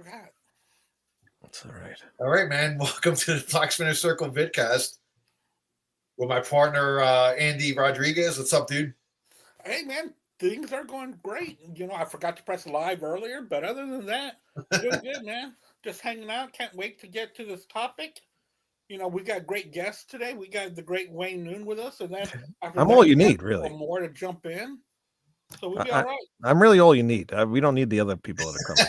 forgot. That's all right. All right, man. Welcome to the Black Spinner Circle vidcast with my partner Andy Rodriguez. What's up, dude? Hey, man, things are going great. I forgot to press live earlier, but other than that, doing good, man. Just hanging out. Can't wait to get to this topic. We got great guests today. We got the great Wayne Noon with us, and then after I'm all that, you we got need, a couple really. more to jump in. So we'll I, be all I, right. I'm really all you need. We don't need the other people that are coming.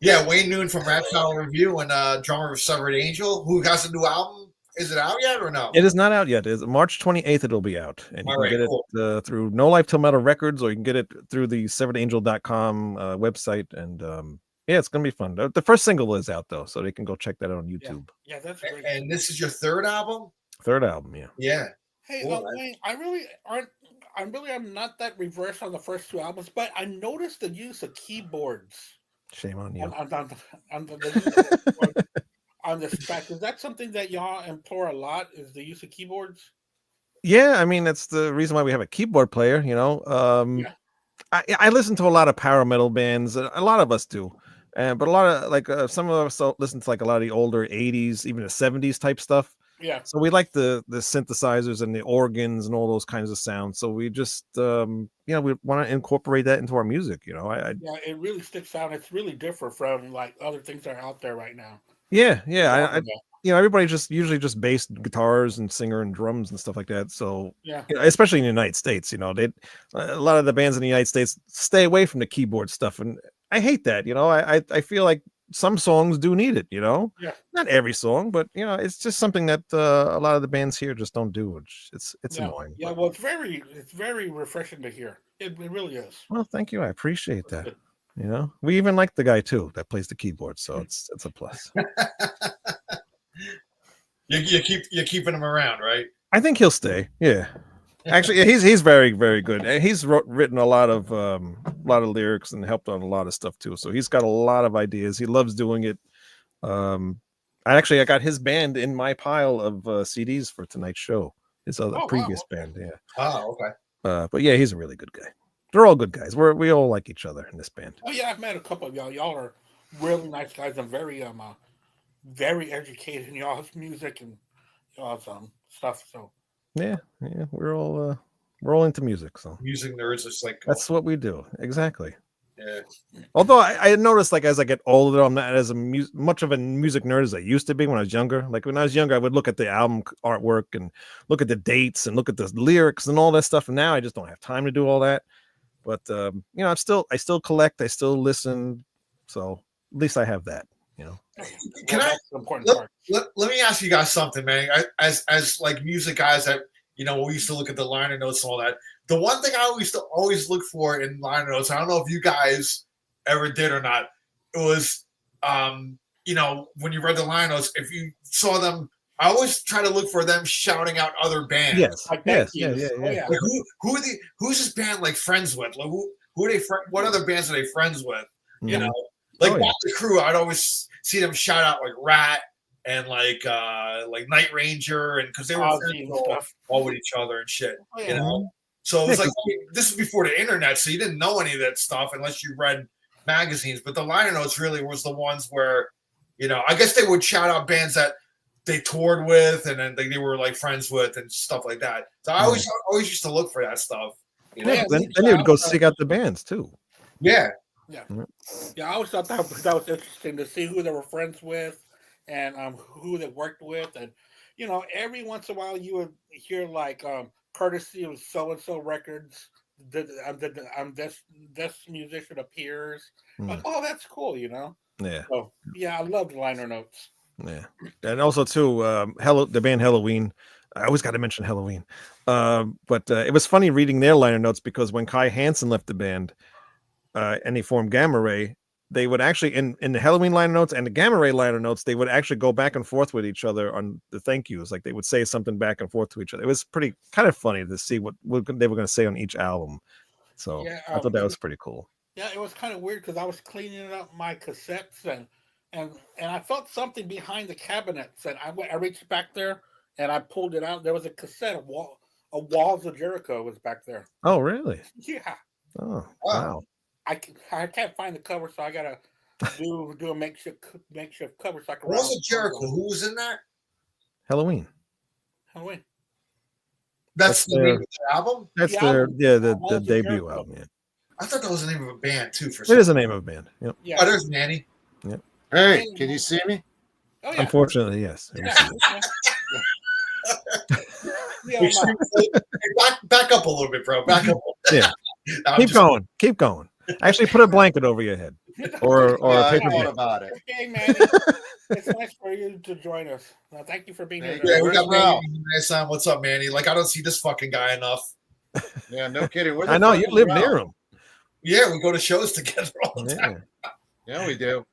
Yeah, Wayne Noon from Rap Review and drummer of Severed Angel, who has a new album. Is it out yet or no? It is not out yet. It's March 28th. It'll be out, and you All can right, get cool. it through No Life Till Metal Records, or you can get it through the severedangel.com website. And yeah, it's gonna be fun. The first single is out though, so they can go check that out on YouTube. Yeah, that's great. And this is your third album? Third album, yeah. Yeah. Hey, Cool, Wayne, I really aren't. I really am not that reversed on the first two albums, but I noticed the use of keyboards Shame on you. on the use of keyboards on this track. Is that something that y'all implore a lot? Is the use of keyboards? Yeah, I mean that's the reason why we have a keyboard player. Yeah. I listen to a lot of power metal bands. A lot of us do, but a lot of some of us listen to like a lot of the older '80s, even the '70s type stuff. Yeah. So we like the synthesizers and the organs and all those kinds of sounds. So we just we want to incorporate that into our music. Yeah, it really sticks out. It's really different from like other things that are out there right now. Yeah, everybody just usually just bass guitars and singer and drums and stuff like that. So Yeah. Especially in the United States, they a lot of the bands in the United States stay away from the keyboard stuff, and I hate that. I feel like some songs do need it. Yeah. Not every song, but it's just something that a lot of the bands here just don't do. Which it's annoying. Yeah, but- well, it's very refreshing to hear. It really is. Well, thank you. I appreciate that. We even like the guy too that plays the keyboard, so it's a plus. You're keeping him around, right? I think he'll stay. Yeah. Actually, yeah, he's very, very good. And he's written a lot of lyrics and helped on a lot of stuff too. So he's got a lot of ideas. He loves doing it. I got his band in my pile of CDs for tonight's show. His other previous band, yeah. Oh, okay. But yeah, he's a really good guy. They're all good guys. We all like each other in this band. Oh yeah, I've met a couple of y'all. Y'all are really nice guys and very educated in y'all's music and y'all's stuff. So yeah, we're all into music. So music nerds, it's like that's what we do. Exactly. Yeah. Although I noticed, like as I get older, I'm not as much of a music nerd as I used to be when I was younger. Like when I was younger, I would look at the album artwork and look at the dates and look at the lyrics and all that stuff. And now I just don't have time to do all that. But I still collect. I still listen. So at least I have that. Can let me ask you guys something, man? As like music guys that we used to look at the liner notes and all that. The one thing I always look for in liner notes, I don't know if you guys ever did or not, it was when you read the liner notes, if you saw them, I always try to look for them shouting out other bands. Yes, like yes, yeah. Like who's this band like friends with? Like who are they? What other bands are they friends with? You know, like the Crew. I'd always see them shout out like Rat and like Night Ranger, and because they were all with each other and shit. So it was like this is before the internet, so you didn't know any of that stuff unless you read magazines. But the liner notes really was the ones where, I guess they would shout out bands that they toured with and then they were like friends with and stuff like that. So I always used to look for that stuff. Then you would go seek out the bands too. Yeah. Yeah. I always thought that was interesting to see who they were friends with and who they worked with. And, every once in a while you would hear like courtesy of so-and-so records. I'm this musician appears. Like, oh, that's cool, Yeah. So, I love the liner notes. Yeah. And also too, the band Halloween. I always got to mention Halloween. But it was funny reading their liner notes because when Kai Hansen left the band, and they formed Gamma Ray, they would actually in the Halloween liner notes and the Gamma Ray liner notes, they would actually go back and forth with each other on the thank yous. Like they would say something back and forth to each other. It was pretty kind of funny to see what they were going to say on each album. So I thought that was pretty cool. Yeah, it was kind of weird because I was cleaning up my cassettes and I felt something behind the cabinets, and I reached back there and I pulled it out. There was a cassette of Walls of Jericho was back there. Oh, really? Yeah. Oh, wow. I can't find the cover, so I gotta do a makeshift cover so I can What was it, Jericho? Who was in that? Halloween. Halloween. That's the name of the album? That's the debut album. Yeah. I thought that was the name of a band too. For it some is the name of a band. Yep. Yeah. Oh, there's Manny. Yep. Hey, can you see me? Oh yeah. Unfortunately, yes. Yeah, back up a little bit, bro. Back up. Yeah. Keep going. Actually, put a blanket over your head, or a paper bag. About it. Hey, Manny. It's nice for you to join us. Thank you for being here. Yeah, we got Manny. What's up, Manny? Like, I don't see this fucking guy enough. Yeah, no kidding. I know you live near him. Yeah, we go to shows together all the time. Yeah, we do.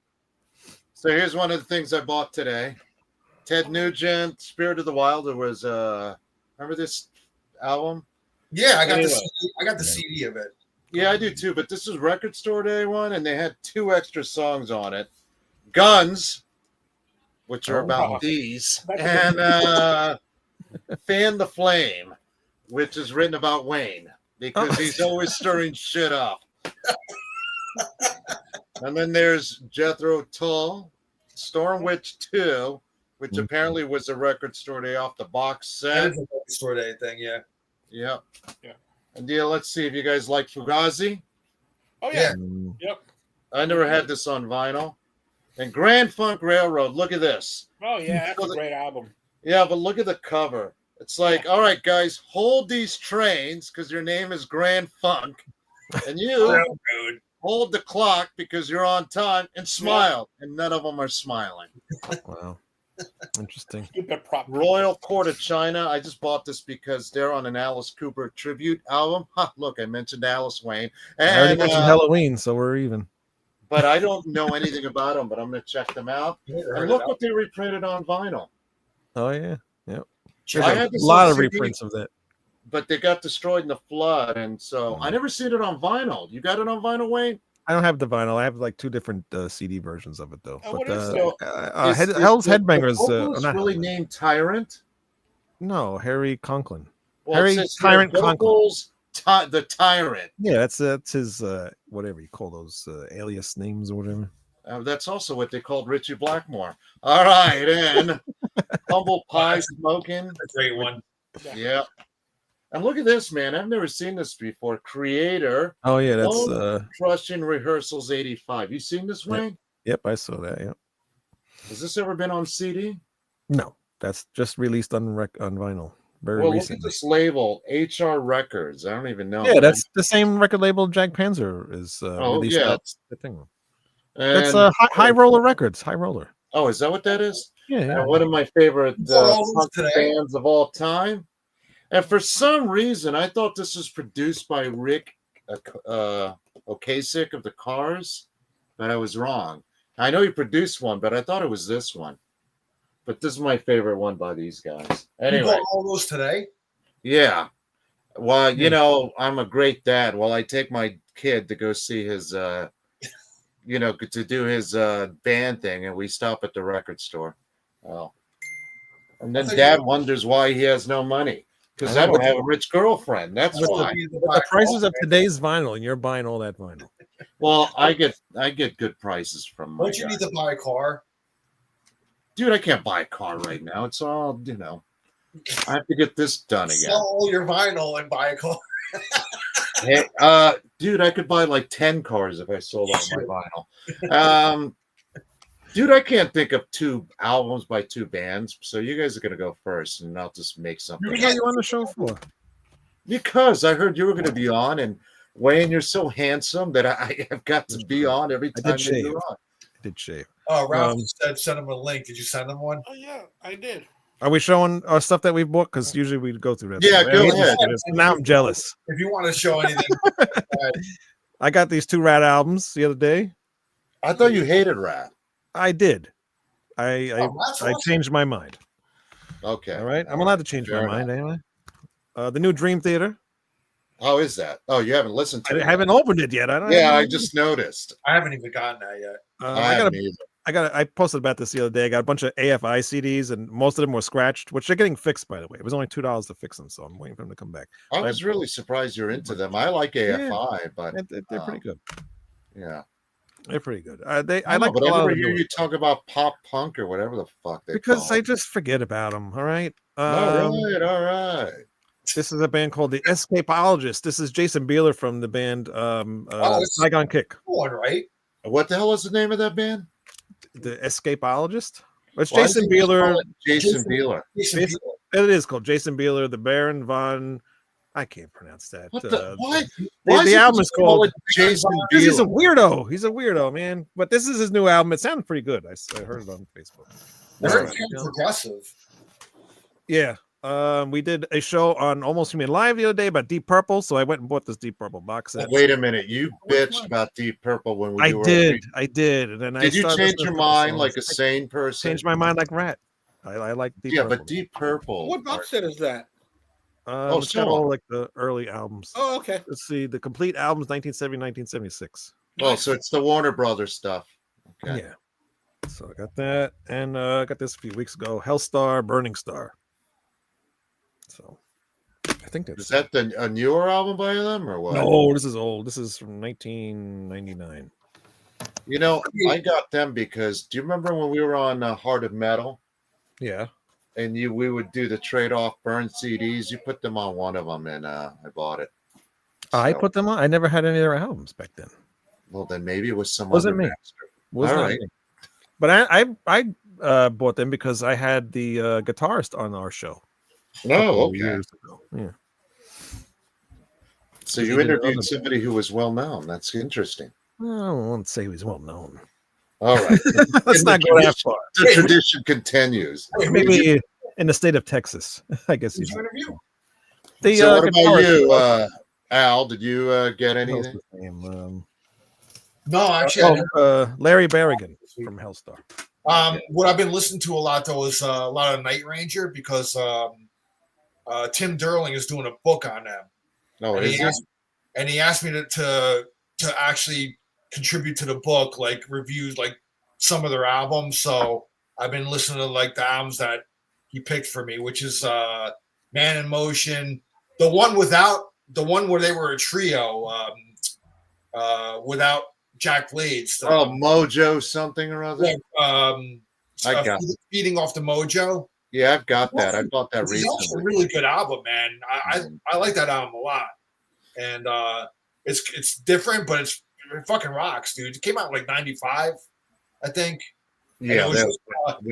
So here's one of the things I bought today. Ted Nugent, Spirit of the Wild. There was remember this album? Yeah, I got the CD of it. Yeah, I do too. But this was Record Store Day one, and they had 2 extra songs on it. Guns, which are about these, and Fan the Flame, which is written about Wayne because he's always stirring shit up. And then there's Jethro Tull, Storm Witch 2, which apparently was a Record Store Day off the box set. That is a Record Store Day thing, yeah. Yeah. And let's see if you guys like Fugazi. Oh yeah. Yep. I never had this on vinyl. And Grand Funk Railroad. Look at this. Oh yeah, that's a great album. Yeah, but look at the cover. It's like, all right, guys, hold these trains because your name is Grand Funk, and you hold the clock because you're on time, and smile. And none of them are smiling. Wow. Interesting. Royal Court of China. I just bought this because they're on an Alice Cooper tribute album. Look, I mentioned Alice Wayne. And, I already mentioned Halloween, so we're even. But I don't know anything about them, but I'm going to check them out. And look what they reprinted on vinyl. Oh, yeah. Yep. I had a lot of reprints of that. But they got destroyed in the flood, and so I never seen it on vinyl. You got it on vinyl, Wayne? I don't have the vinyl. I have like 2 different CD versions of it, though. Oh, but Hell's Headbangers. Not really named Tyrant? No, Harry Conklin. Well, Harry Tyrant Conklin. The Tyrant. Yeah, that's his whatever you call those alias names or whatever. That's also what they called Richie Blackmore. All right, and Humble Pie Smoking. A great one. Yeah. And look at this, man. I've never seen this before. Creator. Oh, yeah, that's Crushing Rehearsals 85. You seen this, Wayne? Yep, I saw that, yep. Has this ever been on CD? No, that's just released on vinyl. Very well, recently. Look at this label, HR Records. I don't even know. Yeah, that's the same record label Jag Panzer is released. Yeah. The thing. And, that's High Roller Records. High Roller. Oh, is that what that is? Yeah. One of my favorite bands of all time. And for some reason, I thought this was produced by Rick Ocasek of the Cars, but I was wrong. I know he produced one, but I thought it was this one. But this is my favorite one by these guys. Anyway, you bought all those today? Yeah. Well, you know, I'm a great dad. Well, I take my kid to go see his, to do his band thing, and we stop at the record store. Well, and then Dad wonders why he has no money. Because I don't have a rich girlfriend. That's why. The prices of today's vinyl, and you're buying all that vinyl. Well, I get good prices from. Don't you need to buy a car? Dude, I can't buy a car right now. It's all, I have to get this done again. Sell all your vinyl and buy a car. Hey, dude, I could buy like 10 cars if I sold all my vinyl. Dude, I can't think of 2 albums by 2 bands, so you guys are gonna go first, and I'll just make something. What are you on the show for? Because I heard you were gonna be on, and Wayne, you're so handsome that I have got to be on every time you're on. I did shave. Oh, Ralph said send him a link. Did you send him one? Oh yeah, I did. Are we showing our stuff that we bought? Because usually we go through that. Yeah, go ahead. Now I'm jealous. If you want to show anything, I got these 2 Rat albums the other day. I thought you hated Rat. I did. I changed my mind. Okay. All right. I'm allowed to change my mind anyway. The new Dream Theater. How is that? Oh, you haven't listened to it. I haven't opened it yet. I just noticed. I haven't even gotten that yet. I posted about this the other day. I got a bunch of AFI CDs, and most of them were scratched, which they're getting fixed, by the way. It was only $2 to fix them, so I'm waiting for them to come back. I was really surprised you're into them. I like AFI, but they're pretty good. Yeah. They're pretty good. I I know, like but a I lot of never the hear newer you stuff talk about pop punk or whatever the fuck they because call I it. just forget about them. All right. All right. This is a band called the Escapologists. This is Jason Bieler from the band it's Saigon Kick. one, right? What the hell is the name of that band? The Escapologist. It's Why Jason do they call Bieler. it Jason Bieler. Jason Jason- Bieler. It is called Jason Bieler, the Baron von. I can't pronounce that. What the why? The, Why the is album it is called Jason because he's a Bieler? weirdo. He's a weirdo, man. But this is his new album. It sounded pretty good. I heard it on Facebook. Very You know? progressive. Yeah. We did a show on Almost Human Live the other day about Deep Purple, so I went and bought this Deep Purple box set. Wait a minute, you Which bitched one? about Deep Purple when we I were. did, and then Did you started change listening your to the mind songs. like a I sane person? changed my mind like Rat. I like Deep Yeah, Purple. but Deep Purple. What box set is that? It's got all like the early albums. Oh, okay. Let's see, the complete albums 1970, 1976. Oh, so it's the Warner Brothers stuff. Okay. Yeah. So I got that, and I got this a few weeks ago. Hellstar, Burning Star. So I think that's Is that a newer album by them or what? no. This is old. This is from 1999. You know, I got them because do you remember when we were on Heart of Metal Yeah. and we would do the trade-off burn CDs? You put them on one of them, and I bought it. I So, put them on. I never had any of their albums back then. well, then maybe it was some Wasn't other me. master. Was All not right. me. But I bought them because I had the guitarist on our show. No, couple of okay. years ago. Yeah. So He you did other interviewed bands. somebody who was well known. That's interesting. Well, I won't say he was well known. All right. Let's And not the go that tradition- far. The tradition continues. Maybe in the state of Texas, I guess. Did He's you interview? the So what about guitarist- you, Al? Did you get what else anything? was his name? No, actually, I didn't. Larry Berrigan from Hellstar. What I've been listening to a lot though is a lot of Night Ranger because Tim Derling is doing a book on them, No, and is he it? asked me to actually contribute to the book, like reviews like some of their albums. So I've been listening to like the albums that he picked for me, which is Man in Motion, the one where they were a trio, without Jack Blades. Oh, Mojo something or other. I got Feeding Off the Mojo. Yeah, I've got that. I bought that It's actually a recently. really good album, man. I like that album a lot, and it's different, but it fucking rocks, dude. It came out in like '95, I think. Yeah, And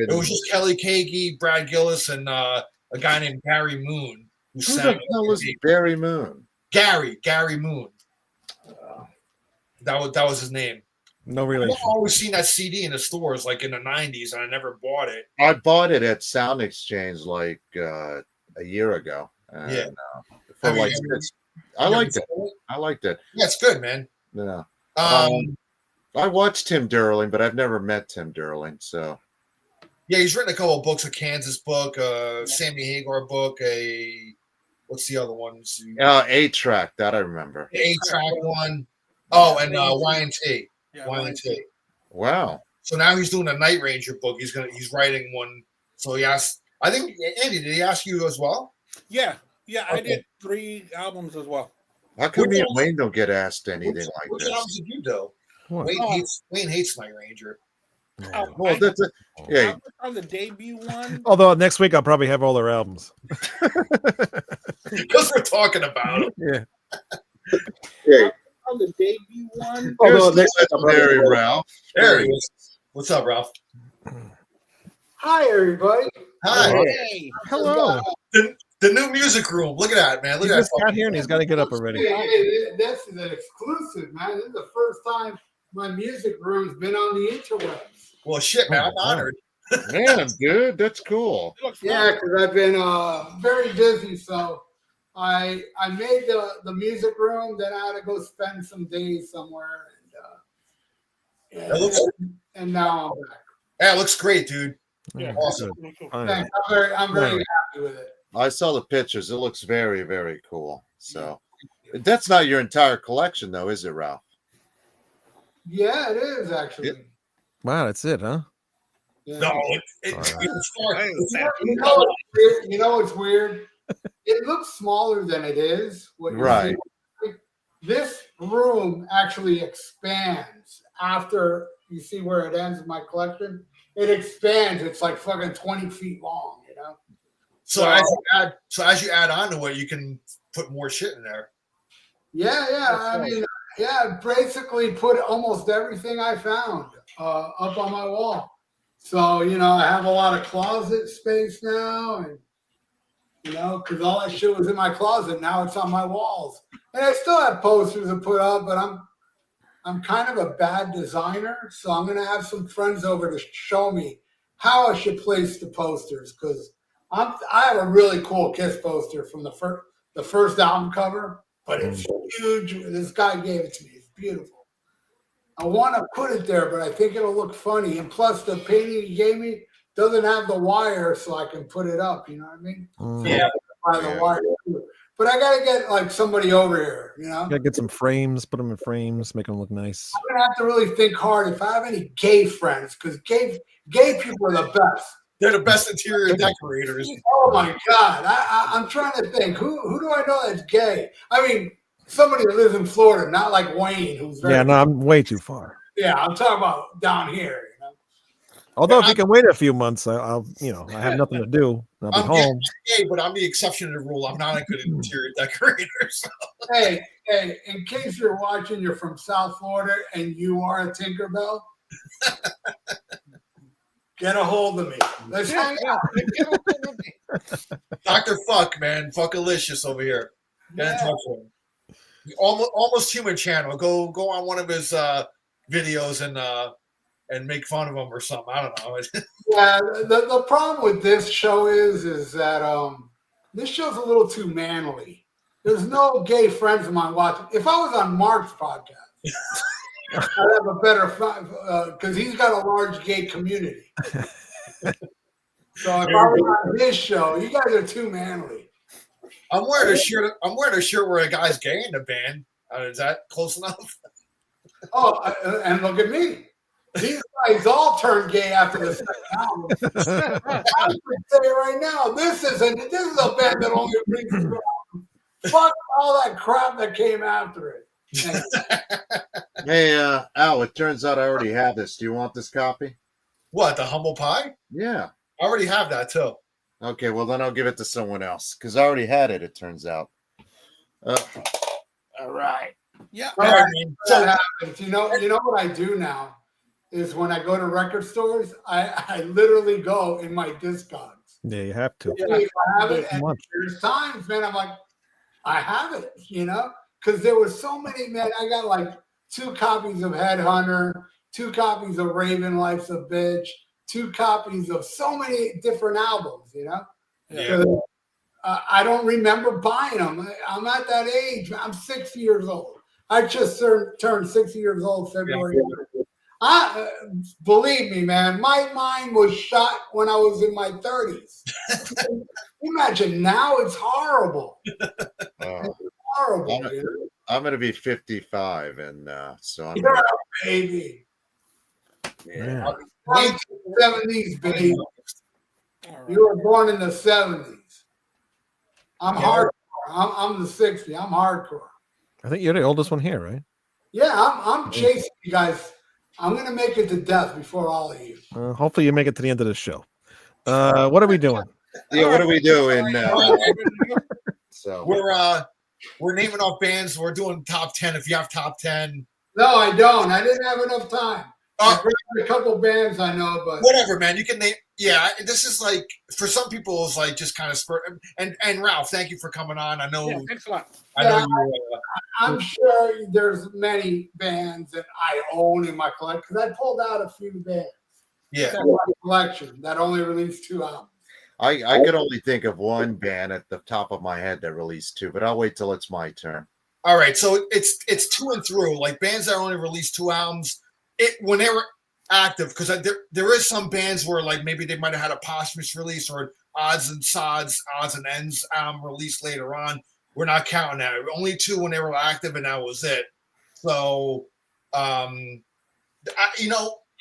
it was just Kelly Kagi, Brad Gillis, and a guy named Gary Moon. who the hell is Barry Moon? Gary Moon. That was his name. No I've relation. always seen that CD in the stores, like in the '90s, and I never bought it. I bought it at Sound Exchange like a year ago. And, Yeah. for Have you like ever- I liked it. I liked it. Yeah, it's good, man. Yeah. Um, I watched Tim Derling, but I've never met Tim Derling. So yeah, he's written a couple of books, a Kansas book, a Sammy Hagar book, what's the other ones? A-Track, that I remember. The 8-track one. Oh, and Y&T. Yeah, Y&T. Wow. So now he's doing a Night Ranger book. He's writing one. So he asked, I think, Andy, did he ask you as well? Yeah, I Okay. did 3 albums as well. How come Which me and ones- Wayne don't get asked anything Which like this? albums did you do? What? Wayne hates Night Ranger. No. Well, that's a, yeah. On the debut one. Although next week I'll probably have all their albums. Because we're talking about it. Yeah. Yeah. On the debut one. Although Here's Mary Ralph. There he is. What's up, Ralph? Hi, everybody. Hi. Hey, Hello. The new music room. Look at that, man. He Look at just that. got here and he's got to get up already. Hey, this is an exclusive, man. This is the first time my music room's been on the interwebs. Well, shit, man. I'm Oh, wow. honored. Man, dude, that's cool. it looks Yeah, fun. because I've been very busy, so I made the music room. Then I had to go spend some days somewhere, That looks- and now I'm back. Yeah, it looks great, dude. Yeah, Awesome. really cool. Fine. Thanks. I'm very happy with it. I saw the pictures. It looks very, very cool. So that's not your entire collection, though, is it, Ralph? Yeah, it is actually. Wow, that's it, huh? Yeah. No, All right. You know what's weird? It looks smaller than it is. What you Right. see. This room actually expands after you see where it ends in my collection, it expands. It's like fucking 20 feet long, you know? So as you add on to it, you can put more shit in there. Yeah. I mean, basically put almost everything I found up on my wall. So, you know, I have a lot of closet space now, and you know, because all that shit was in my closet. Now it's on my walls, and I still have posters to put up. But I'm kind of a bad designer, so I'm gonna have some friends over to show me how I should place the posters. Because I have a really cool Kiss poster from the first album cover, but it's huge. This guy gave it to me. It's beautiful. I want to put it there, but I think it'll look funny. And plus, the painting he gave me doesn't have the wire, so I can put it up. You know what I mean? So Yeah. the wire. But I got to get like somebody over here. You know, Gotta get some frames, put them in frames, make them look nice. I'm gonna have to really think hard if I have any gay friends, because gay people are the best. They're the best interior decorators. Oh my God, I'm trying to think. Who do I know that's gay? I mean, somebody that lives in Florida, not like Wayne, who's very. Yeah, no, I'm way too far. Yeah, I'm talking about down here. You know. Although if you can wait a few months, I'll I have nothing to do. I'll be home. Gay, but I'm the exception to the rule. I'm not a good interior decorator. So. Hey, in case you're watching, you're from South Florida and you are a Tinkerbell, get a hold of me. Let's hang out. Dr. Fuck, man. Fuckalicious over here. Get in touch with him. Almost Human channel. Go on one of his videos and make fun of him or something. I don't know. Yeah, the problem with this show is that this show's a little too manly. There's no gay friends of mine watching. If I was on Mark's podcast, I'd have a better because he's got a large gay community. So if I was on his show, you guys are too manly. I'm wearing a shirt where a guy's gay in the band. Is that close enough? Oh, and look at me. These guys all turned gay after the second album. I can say right now, this is a band that only brings two albums. Fuck all that crap that came after it. Hey, Al, it turns out I already have this. Do you want this copy? What, the humble pie? Yeah. I already have that too. Okay, well then I'll give it to someone else because I already had it. It turns out. All right. Yeah. All right. So that happens. You know what I do now is when I go to record stores, I literally go in my Discogs. Yeah, you have to. I have it, and there's times, man, I'm like, I have it, you know, because there was so many, man. I got like 2 copies of Headhunter, 2 copies of Raven Life's a Bitch, 2 copies of so many different albums, you know. Yeah. I don't remember buying them. I'm at that age. I'm 60 years old. I just turned 60 years old February. Believe me, man, my mind was shot when I was in my 30s. Imagine now, it's horrible. It's horrible. I'm going to be 55, and so I'm. You're a baby. Yeah. 1970s, baby. You were born in the 70s. I'm hardcore. I'm the 60. I'm hardcore. I think you're the oldest one here, right? Yeah, I'm chasing you guys. I'm gonna make it to death before all of you. Hopefully, you make it to the end of the show. What are we doing? Yeah, what are we doing? So we're naming off bands. We're doing top 10. If you have top 10, no, I don't. I didn't have enough time. I grabbed a couple bands I know, but whatever, man. You can name. Yeah, this is like for some people, it's like just kind of spur. And Ralph, thank you for coming on. I know. Yeah, thanks a lot. I know you. I'm sure there's many bands that I own in my collection because I pulled out a few bands. Yeah, in my collection that only released 2 albums. I could only think of one band at the top of my head that released 2, but I'll wait till it's my turn. All right, so it's to and through like bands that only released 2 albums. When they were active, because there is some bands where like maybe they might have had a posthumous release or odds and ends released later on. We're not counting that. Only 2 when they were active, and that was it. So, when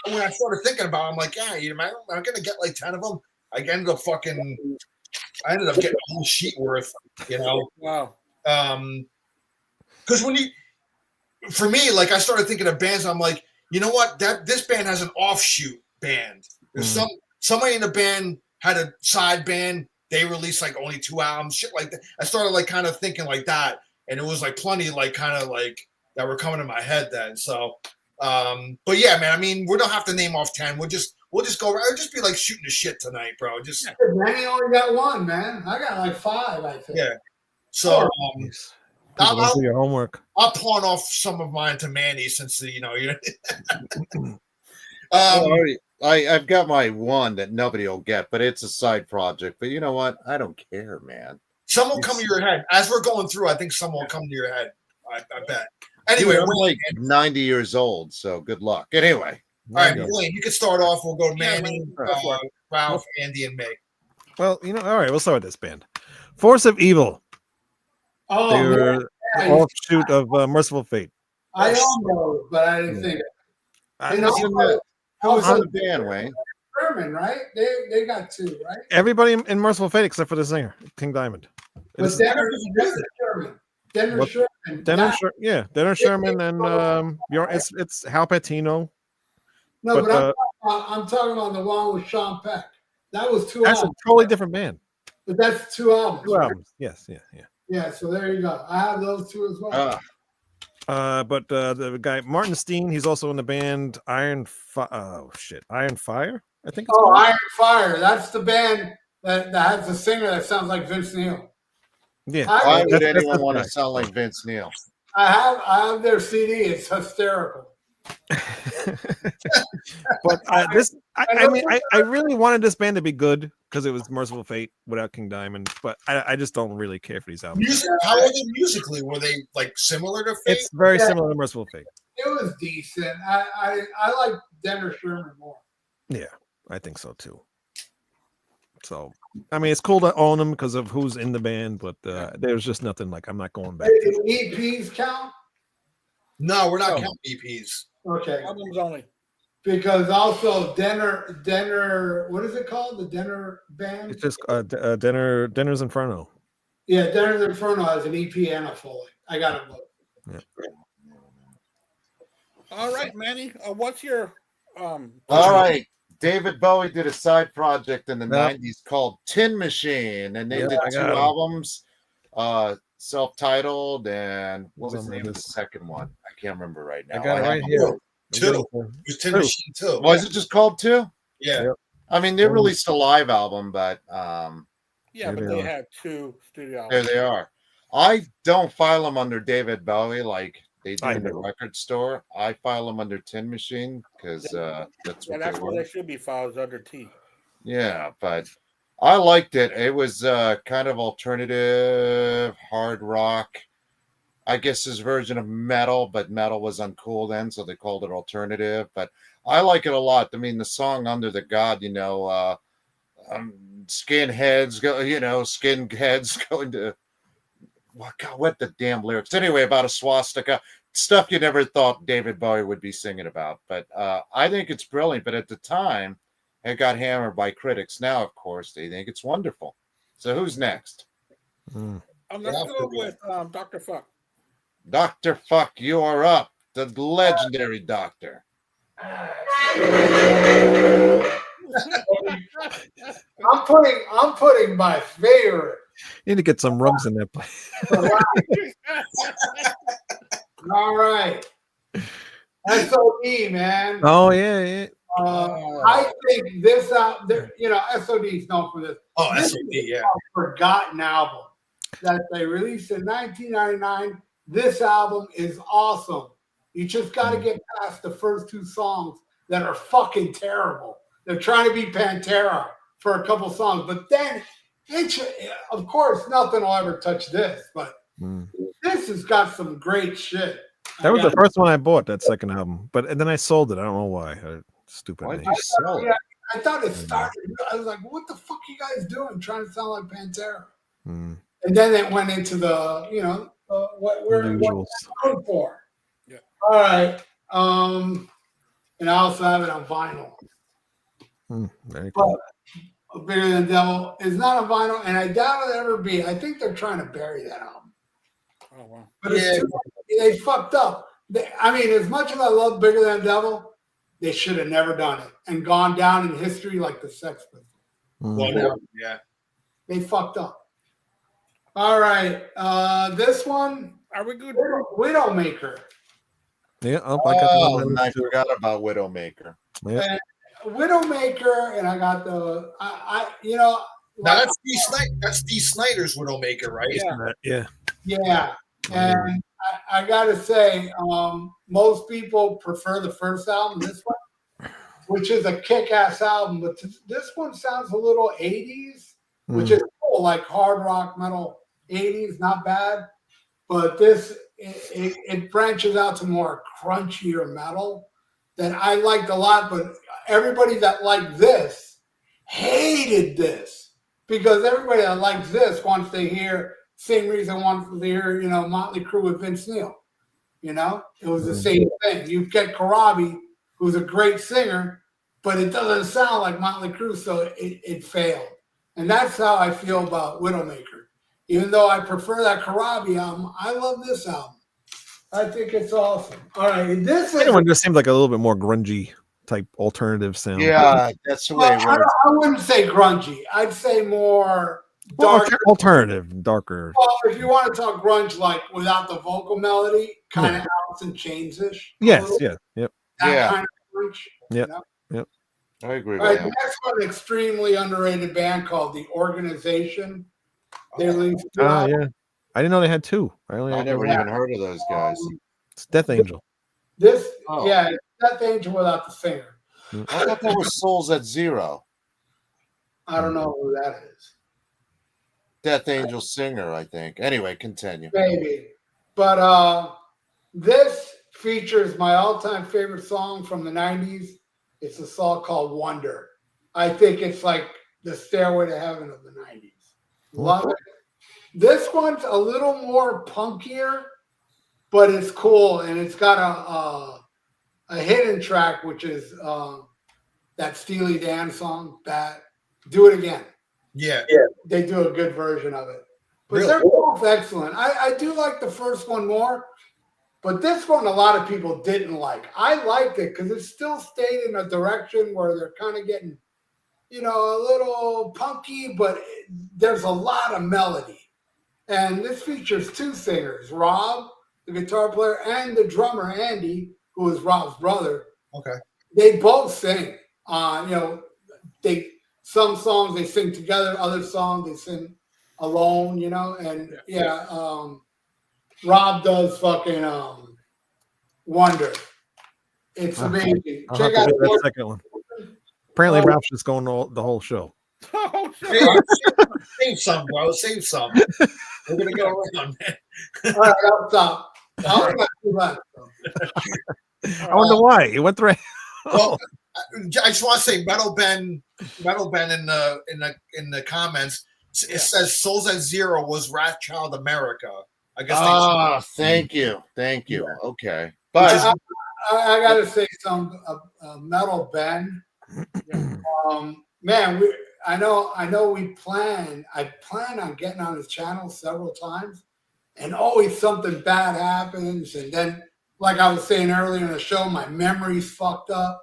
I started thinking about it, I'm like, yeah, I'm gonna get like 10 of them. I ended up getting a whole sheet worth, you know. Wow. Because for me, like I started thinking of bands, I'm like, you know what? This band has an offshoot band. There's somebody in the band had a side band. They released like only 2 albums, shit like that. I started like kind of thinking like that, and it was like plenty like kind of like that were coming in my head then. So, but yeah, man. I mean, we don't have to name off 10. We'll just go. It'll just be like shooting the shit tonight, bro. Just Manny only got 1, man. I got like 5, I think. yeah. So I'll do your homework. I'll pawn off some of mine to Manny since you know. I've got my one that nobody will get, but it's a side project. But you know what? I don't care, man. Some will come to your head as we're going through. I think some will come to your head. I bet. Anyway, Dude, I'm like 90 years old, so good luck. Anyway, all right, Wayne, you can start off. We'll go to Manny, Ralph, Andy, and Meg. Well, all right, we'll start with this band, Force of Evil. Oh, they were the offshoot of Merciful Fate. I own those, but I didn't think. Who was in the band, Wayne? Sherman, right? They got 2, right? Everybody in Merciful Fate except for the singer, King Diamond. But Denner Sherman. Denner Sherman. Denner Sherman and it's Hal Patino. No, but I'm talking about the one with Sean Peck. That was 2 albums. That's a totally different band. But that's 2 albums. 2 albums. Yes, yeah. Yeah, so there you go. I have those 2 as well. But the guy Martin Steen, he's also in the band Iron Fire. I think. It's Iron Fire. That's the band that has a singer that sounds like Vince Neil. Yeah. Why would anyone want to sound like Vince Neil? I have their CD. It's hysterical. But I really wanted this band to be good because it was Merciful Fate without King Diamond, but I just don't really care for these albums. How are they musically? Were they like similar to Fate? It's very similar to Merciful Fate. It was decent. I like Denner Sherman more. Yeah, I think so too. So I mean, it's cool to own them because of who's in the band, but there's just nothing like I'm not going back. Do EPs count? No, we're not counting EPs. Okay. Albums only. Because also Denner, what is it called? The Denner band? It's just Denner's Inferno. Yeah, Denner's Inferno has an EP and a full. I got it. Yeah. All right, Manny. What's your All right. David Bowie did a side project in the 90s called Tin Machine, and they did 2 albums, self-titled, and what was the name of the second one? I can't remember right now. I got it right here. 2. It was Tin Machine 2. Was it just called 2? Yeah. Yep. I mean, they released a live album, but but they had 2 studio there albums. they are. I don't file them under David Bowie like they do in the record store. I file them under Tin Machine because that's what that's where they should be filed, under T. Yeah, but I liked it. It was kind of alternative hard rock. I guess his version of metal, but metal was uncool then, so they called it alternative. But I like it a lot. I mean, the song "Under the God," skinheads going to what the damn lyrics anyway about a swastika, stuff you never thought David Bowie would be singing about. But I think it's brilliant. But at the time, it got hammered by critics. Now, of course, they think it's wonderful. So who's next? Let's go with Dr. Fuck. Dr. Fuck, you are up. The legendary doctor. I'm putting my favorite. You need to get some rugs in that place. All right. SOD, man. Oh yeah. I think this SOD is known for this. Oh, this SOD, is a forgotten album that they released in 1999. This album is awesome. You just got to get past the first 2 songs that are fucking terrible. They're trying to be Pantera for a couple songs, but then of course, nothing will ever touch this. But this has got some great shit. That was the first one I bought. That second album, and then I sold it. I don't know why. Stupid. Why did you sell it? I thought it started. I was like, "What the fuck are you guys doing? Trying to sound like Pantera?" And then it went into the what we're known for. Yeah. All right. And I also have it on vinyl. Very cool. But Bigger Than Devil is not on vinyl, and I doubt it'll ever be. I think they're trying to bury that album. Oh wow. But they fucked up I mean, as much as I love Bigger Than the Devil, they should have never done it and gone down in history like the Sex Pistols. Well, yeah. They fucked up. All right. This one. Are we good? Widowmaker. Yeah, I got the I forgot about Widowmaker. Yeah. Widowmaker, and I got the Now that's Dee Snider's Widowmaker, right? Yeah. And I gotta say, most people prefer the first album, this one, which is a kick-ass album, but this one sounds a little 80s, which is cool, like hard rock metal 80s, not bad. But this it branches out to more crunchier metal that I liked a lot, but everybody that liked this hated this because everybody that likes this wants to hear, same reason wants to hear, Motley Crue with Vince Neil. It was the same thing. You get Karabi, who's a great singer, but it doesn't sound like Motley Crue, so it failed. And that's how I feel about Widowmaker. Even though I prefer that Karabi album, I love this album. I think it's awesome. All right, this one just seemed like a little bit more grungy type alternative sound. Yeah, that's the way it works. I wouldn't say grungy. I'd say more dark. Alternative, darker. Well, if you want to talk grunge, like without the vocal melody, kind of Alice in Chains-ish. Yes, yeah, yep. That kind of grunge. Yep, yep. I agree All with right, that. next one, extremely underrated band called The Organization. They released yeah. I didn't know they had two. I never even heard of those guys. It's Death Angel. It's Death Angel without the singer. I thought that was Souls at Zero. I don't know who that is. Death Angel singer, I think. Anyway, continue. Maybe. But this features my all-time favorite song from the 90s. It's a song called Wonder. I think it's like the Stairway to Heaven of the 90s. Love it. This one's a little more punkier, but it's cool, and it's got a hidden track, which is that Steely Dan song, that Do It Again. Yeah. They do a good version of it. But Really? they're both excellent. I do like the first one more, but this one a lot of people didn't like. I liked it because it still stayed in a direction where they're kind of getting, a little punky, but there's a lot of melody. And this features two singers, Rob, the guitar player, and the drummer, Andy, who is Rob's brother. Okay. They both sing. Some songs they sing together, other songs they sing alone, and Rob does fucking Wonder. It's amazing. Check out that second one. Apparently, Ralph's just going the whole show. Save some, bro. Save some. We're gonna go around, man. All right, I'll stop. All right. I wonder why he went through. Well, I just want to say, Metal Ben in the comments, it says Souls at Zero was Rat Child America. I guess. Thank you. Yeah. Okay, but I gotta say some Metal Ben. Man, I know I plan on getting on his channel several times, and always something bad happens, and then, like I was saying earlier in the show, my memory's fucked up,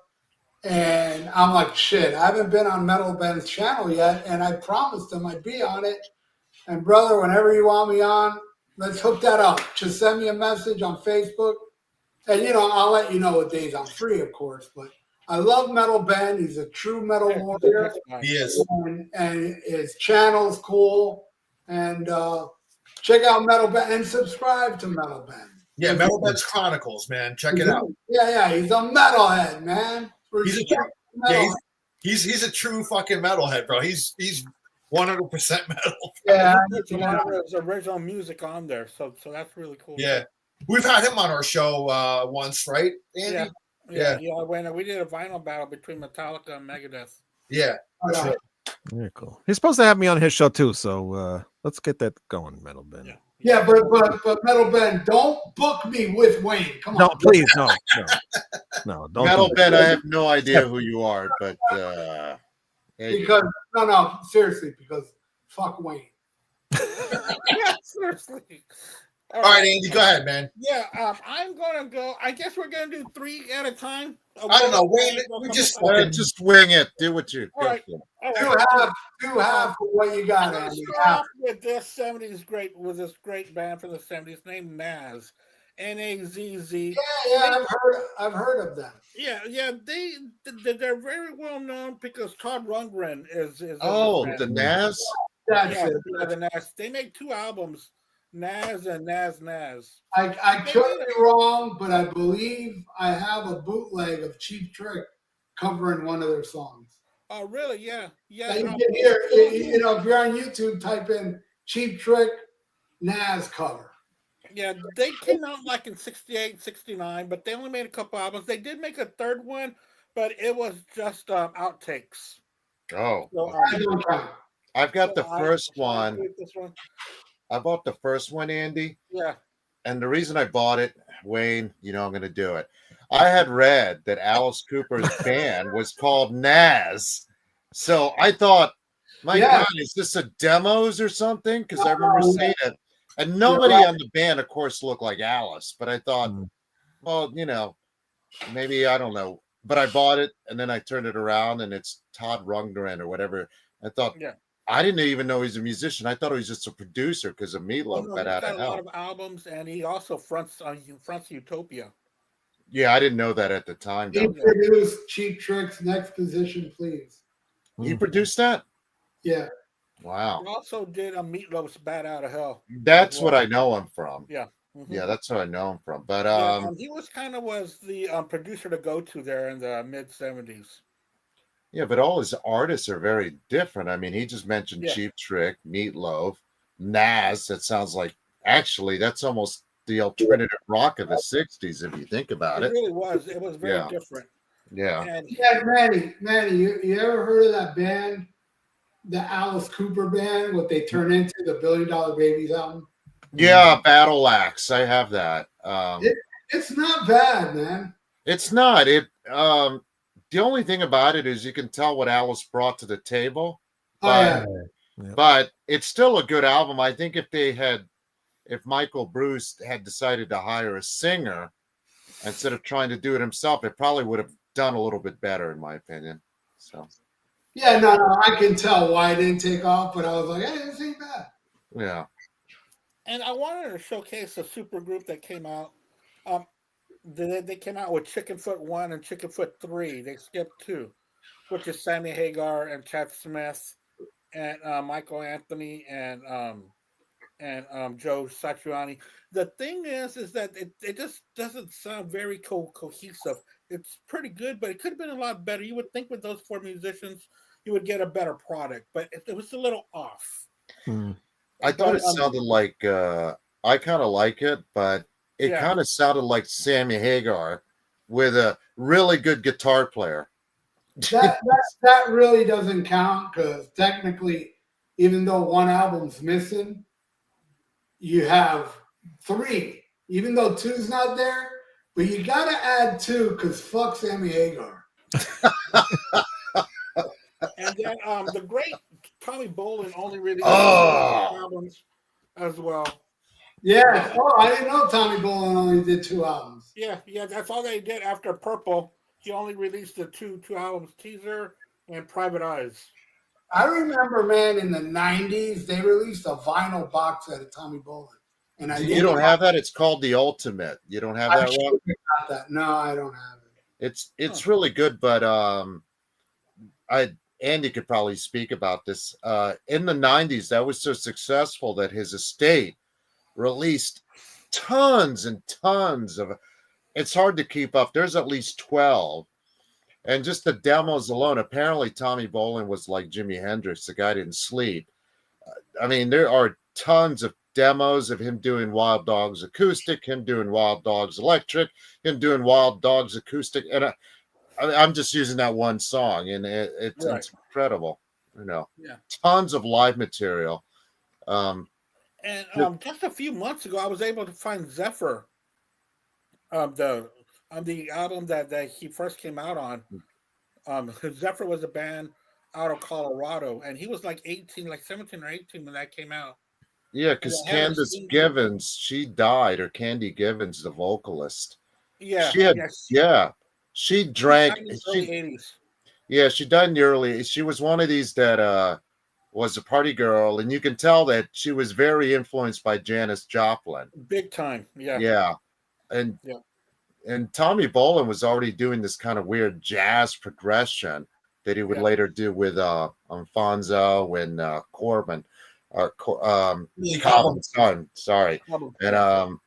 and I'm like, shit, I haven't been on Metal Ben's channel yet, and I promised him I'd be on it. And brother, whenever you want me on, let's hook that up. Just send me a message on Facebook, and I'll let you know what days I'm free, of course, but I love Metal Ben. He's a true metal warrior. He is. And his channel's cool. And check out Metal Ben and subscribe to Metal Ben. Yeah, Metal Ben's Chronicles, man. Check it out. Yeah, he's a metalhead, man. He's a true fucking metalhead, bro. He's 100% metal. Yeah, There's a lot of his original music on there, so that's really cool. Yeah, we've had him on our show once, right, Andy? Yeah. When we did a vinyl battle between Metallica and Megadeth. Yeah. Very cool. He's supposed to have me on his show too, so let's get that going, Metal Ben. Yeah, but Metal Ben, don't book me with Wayne. Come on. No, please, no. Don't Metal Ben, I have no idea who you are, but because seriously, because fuck Wayne. Yeah, seriously. All right, Andy, go ahead, man. Yeah, I'm gonna go. I guess we're gonna do 3 at a time. I don't know. Wait, we just fucking just wing it. Do what you All go right. for. All Do right. half of what you got, I'm gonna Andy. start Half. off with this this great band from the 70s named Naz, Nazz. Yeah, I've heard of them. Yeah, they're very well known because Todd Rundgren is in this Oh, band. the Nas. That's Yeah, it. yeah, the Naz. They make 2 albums, Naz and Naz. I could be wrong, but I believe I have a bootleg of Cheap Trick covering one of their songs. Oh, really? Yeah, yeah. That you can hear. You know, if you're on YouTube, type in Cheap Trick Nas cover. Yeah, they came out like in 68, 69, but they only made a couple albums. They did make a third one, but it was just outtakes. Oh, So, I don't count. I've got the first so I one. played this one. I bought the first one, Andy. Yeah. And the reason I bought it, Wayne, you know I'm going to do it. I had read that Alice Cooper's band was called Nas. So I thought, my God, is this a demos or something? Because I remember seeing it. And nobody on the band, of course, looked like Alice. But I thought, well, you know, maybe, I don't know. But I bought it, and then I turned it around, and it's Todd Rundgren or whatever. I thought, I didn't even know he's a musician. I thought he was just a producer because of Meatloaf. He's got a lot of albums, and he also fronts Utopia. Yeah, I didn't know that at the time. He produced Cheap Trick's Next Position, Please. He produced that? Yeah. Wow. He also did a Meatloaf's Bad Out of Hell. That's what I know him from. Yeah. Yeah, that's what I know him from. But he was the producer to go to there in the mid 70s. Yeah, but all his artists are very different. I mean, he just mentioned Cheap Trick, Meatloaf, Nas. That sounds like actually that's almost the alternative rock of the 60s if you think about it. It really was. It was very different. Yeah. And Manny, you ever heard of that band, the Alice Cooper band, what they turn into, the $1 Billion Babies album? Yeah, Battle Axe. I have that. It's not bad, man. It's not. The only thing about it is you can tell what Alice brought to the table. But it's still a good album. I think if Michael Bruce had decided to hire a singer instead of trying to do it himself, it probably would have done a little bit better, in my opinion. So. Yeah, no, I can tell why it didn't take off, but I was like, hey, this ain't bad. Yeah. And I wanted to showcase a super group that came out. They came out with Chickenfoot 1 and Chickenfoot 3. They skipped 2, which is Sammy Hagar and Chad Smith and Michael Anthony and Joe Satriani. The thing is that it just doesn't sound very cohesive. It's pretty good, but it could have been a lot better. You would think with those 4 musicians, you would get a better product, but it was a little off. I thought it sounded like I kind of like it, but it kind of sounded like Sammy Hagar with a really good guitar player. That really doesn't count because technically, even though 1 album's missing, you have 3. Even though 2's not there, but you got to add 2 because fuck Sammy Hagar. And then the great Tommy Bolin only released 2 albums as well. Yeah. Oh, I didn't know Tommy Bolin only did 2 albums. Yeah, that's all they did after Purple. He only released the two albums, Teaser and Private Eyes. I remember, man, in the 90s, they released a vinyl box set of Tommy Bolin. And you don't have that? It's called The Ultimate. You don't have that one? Got that. No, I don't have it. It's really good, but Andy could probably speak about this. In the 90s, that was so successful that his estate released tons and tons of. It's hard to keep up. There's at least 12. And just the demos alone, apparently Tommy Bolin was like Jimi Hendrix. The guy didn't sleep. I mean, there are tons of demos of him doing Wild Dogs acoustic, him doing Wild Dogs electric, him doing Wild Dogs acoustic. And I'm just using that one song, and it's incredible. You know, tons of live material. And just a few months ago, I was able to find Zephyr, the album that he first came out on. Zephyr was a band out of Colorado, and he was like 18, like 17 or 18 when that came out. Yeah, because I haven't Candace seen- Givens, she died, or Candy Givens, the vocalist. Yeah, She had, yes. yeah, she She drank. died in the early 80s. Yeah, she died in the early. She was one of these that was a party girl, and you can tell that she was very influenced by Janis Joplin. Big time. Yeah. Yeah, and Yeah. and Tommy Bolin was already doing this kind of weird jazz progression that he would Yeah. later do with Alfonso and Corbin, Really Cobham's son. Sorry, Probably. and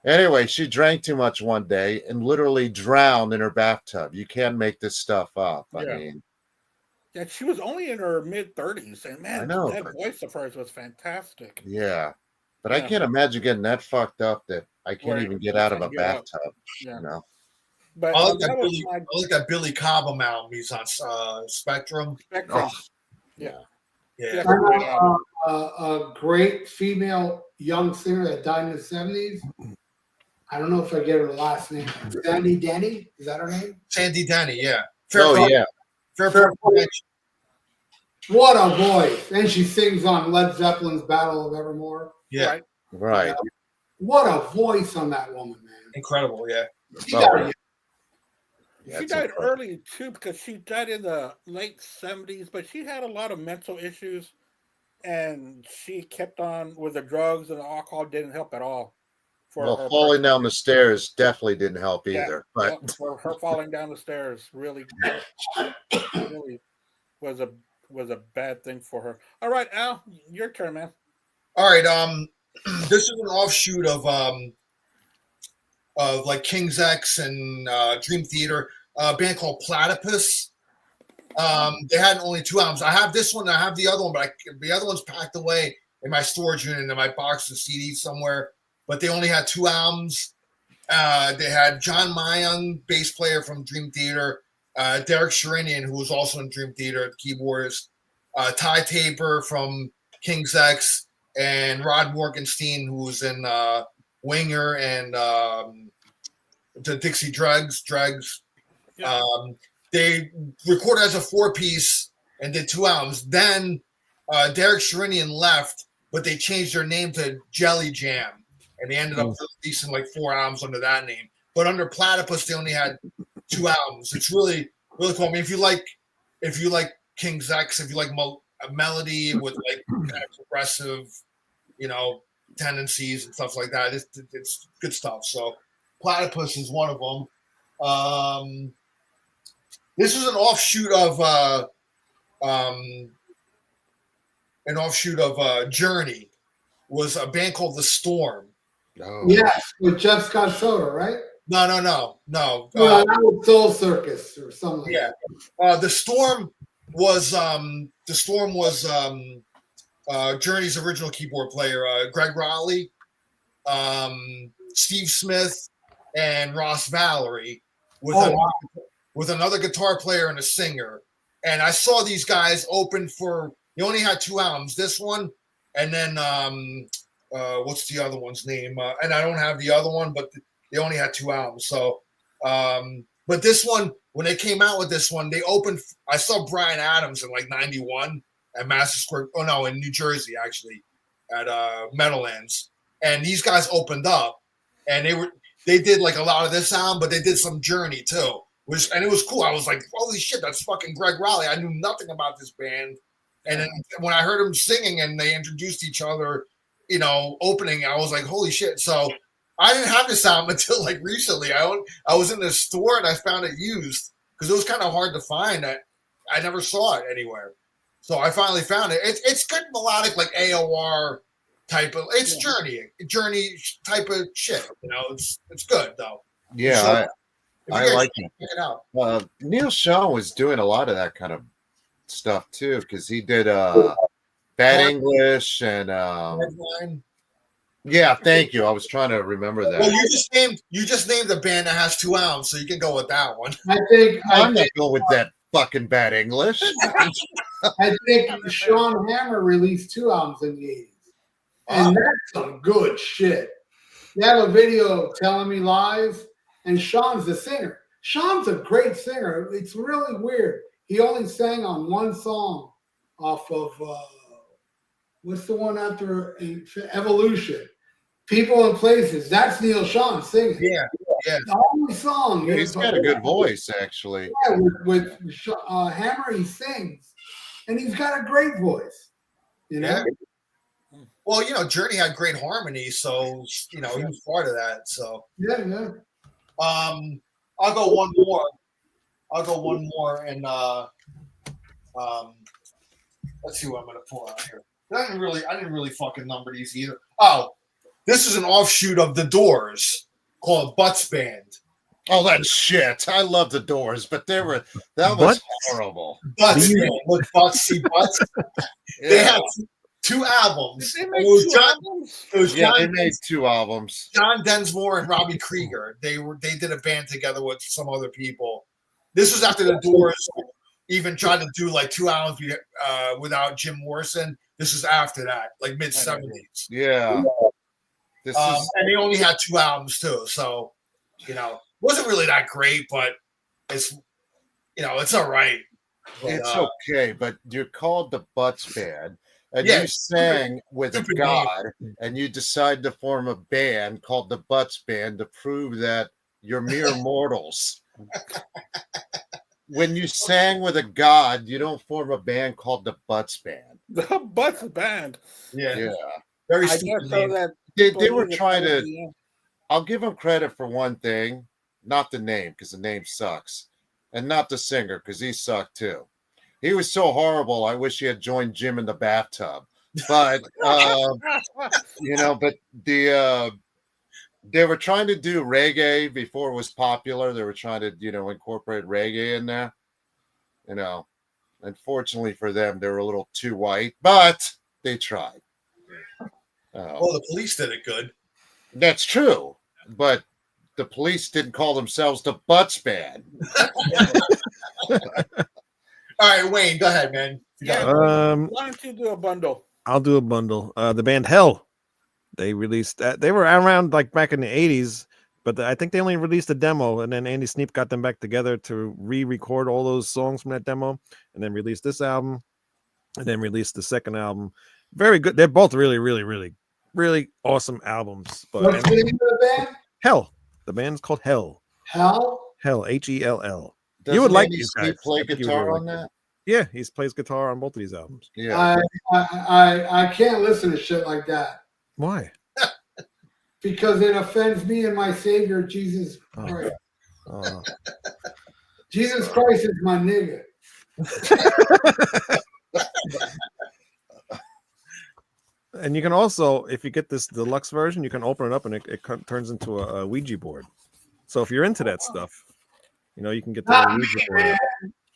anyway, she drank too much one day and literally drowned in her bathtub. You can't make this stuff up. I Yeah. mean, Yeah, she was only in her mid-30s, and I man, know, that but voice of hers was fantastic. yeah. But I Yeah. can't imagine getting that fucked up that I can't Where even get you out of a can't get up. bathtub. Yeah. You know? But I like that was my I like that Billy Cobham album. He's on Spectrum. Spectrum. Oh, Yeah. Yeah. That's a great album. A great female young singer that died in the 70s. I don't know if I get her last name. Sandy Denny? Is that her name? Sandy Denny, yeah. Oh, yeah. Fairport Convention. What a voice. And she sings on Led Zeppelin's Battle of Evermore. Yeah. Right. Right. What a voice on that woman, man. Incredible, yeah. She got it. Yeah, She it's died incredible. early too because she died in the late 70s, but she had a lot of mental issues, and she kept on with the drugs, and the alcohol didn't help at all. For Well, her falling down personality. the stairs definitely didn't help Yeah, either. But yeah, for her falling down the stairs really was a bad thing for her. All right, Al, your turn, man. All right, this is an offshoot of like King's X and Dream Theater, a band called Platypus. They had only 2 albums. I have this one, I have the other one, but the other one's packed away in my storage unit in my box of CDs somewhere. But they only had 2 albums. They had John Mayung, bass player from Dream Theater, Derek Sherinian, who was also in Dream Theater, keyboardist, Ty Tabor from King's X, and Rod Morgenstein, who was in Winger and the Dixie Dregs. Yeah. They recorded as a 4-piece and did 2 albums. Then Derek Sherinian left, but they changed their name to Jelly Jam, and they ended up releasing like 4 albums under that name. But under Platypus, they only had 2 albums. It's really, really cool. I mean, if you like King's X, if you like a melody with like kind of progressive, tendencies and stuff like that, it's good stuff. So Platypus is one of them. This is an offshoot of Journey. Was a band called The Storm. oh, Yes, with Jeff Scott Soda, right? No. That was Soul Circus or something. Yeah. The Storm was Journey's original keyboard player, Greg Raleigh, Steve Smith, and Ross Valerie with another guitar player and a singer. And I saw these guys open for. They only had 2 albums. This one, and then what's the other one's name? And I don't have the other one, but they only had 2 albums. So, but this one, when they came out with this one, they opened. I saw Bryan Adams in like '91 at Madison Square. Oh no, in New Jersey actually, at Meadowlands. And these guys opened up, and they did like a lot of this album, but they did some Journey too. And it was cool. I was like, holy shit, that's fucking Greg Raleigh. I knew nothing about this band. And then when I heard him singing and they introduced each other, opening, I was like, holy shit. So I didn't have this album until like recently. I was in the store and I found it used because it was kind of hard to find. I never saw it anywhere. So I finally found it. It's good melodic, like AOR type of, it's Journey type of shit. It's good though. yeah, So, I like it. check it out. Neil Sean was doing a lot of that kind of stuff too, because he did Bad English and Headline. yeah, thank you. I was trying to remember that. Well, you just named a band that has 2 albums, so you can go with that one. I'm not going with that fucking Bad English. I think Sean Hammer released 2 albums in the 80s. And that's some good shit. They have a video of Telling Me Lies, and Sean's the singer. Sean's a great singer. It's really weird. He only sang on one song off of what's the one after Evolution? People and Places. That's Neil Sean singing. Yeah. The only song. Yeah, he's got a good voice, actually. Yeah, with Hammer, he sings, and he's got a great voice. You know. Yeah. Well, Journey had great harmony, so he was part of that. So yeah. I'll go one more. And let's see what I'm gonna pull out here. I didn't really fucking number these either. Oh, this is an offshoot of The Doors called Butts Band. Oh, that's shit. I love The Doors, but that was horrible. Butts Band. Look, Butts, see Butts. Yeah. They had 2 albums. Did they make 2 albums? They made 2 albums. John Densmore and Robbie Krieger. They did a band together with some other people. This was after The Doors even tried to do like 2 albums without Jim Morrison. This is after that, like mid-70s. Yeah. And they only had 2 albums too, so wasn't really that great, but it's it's all right. It's okay, but you're called the Butts Band, and you sang with a god, and you decide to form a band called the Butts Band to prove that you're mere mortals. When you sang with a god, you don't form a band called the Butts Band. The Butts Band. Yeah. Very I stupid guess so name. that They were trying to. I'll give them credit for one thing, not the name, because the name sucks, and not the singer, because he sucked too. He was so horrible. I wish he had joined Jim in the bathtub. But but they were trying to do reggae before it was popular. They were trying to incorporate reggae in there. Unfortunately for them, they were a little too white, but they tried. Well, the Police did it good. That's true, but the Police didn't call themselves the Butts Band. All right, Wayne, go ahead, man. Why don't you do a bundle? I'll do a bundle. The band Hell, they released that. They were around like back in the 80s, but I think they only released a demo, and then Andy Sneap got them back together to re-record all those songs from that demo, and then released this album, and then released the second album. Very good. They're both really, really, really, really awesome albums. But What's the name of the band? Hell. The band's called Hell. Hell? Hell, Hell. Doesn't You would like Andy these Sneap guys. play I think you would guitar really on like that? Yeah, he plays guitar on both of these albums. Yeah. I can't listen to shit like that Why? because it offends me and my Savior, Jesus Christ. Oh. Jesus Christ is my nigga. And you can also, if you get this deluxe version, you can open it up and it turns into a Ouija board. So if you're into that stuff, you can get the Ouija board.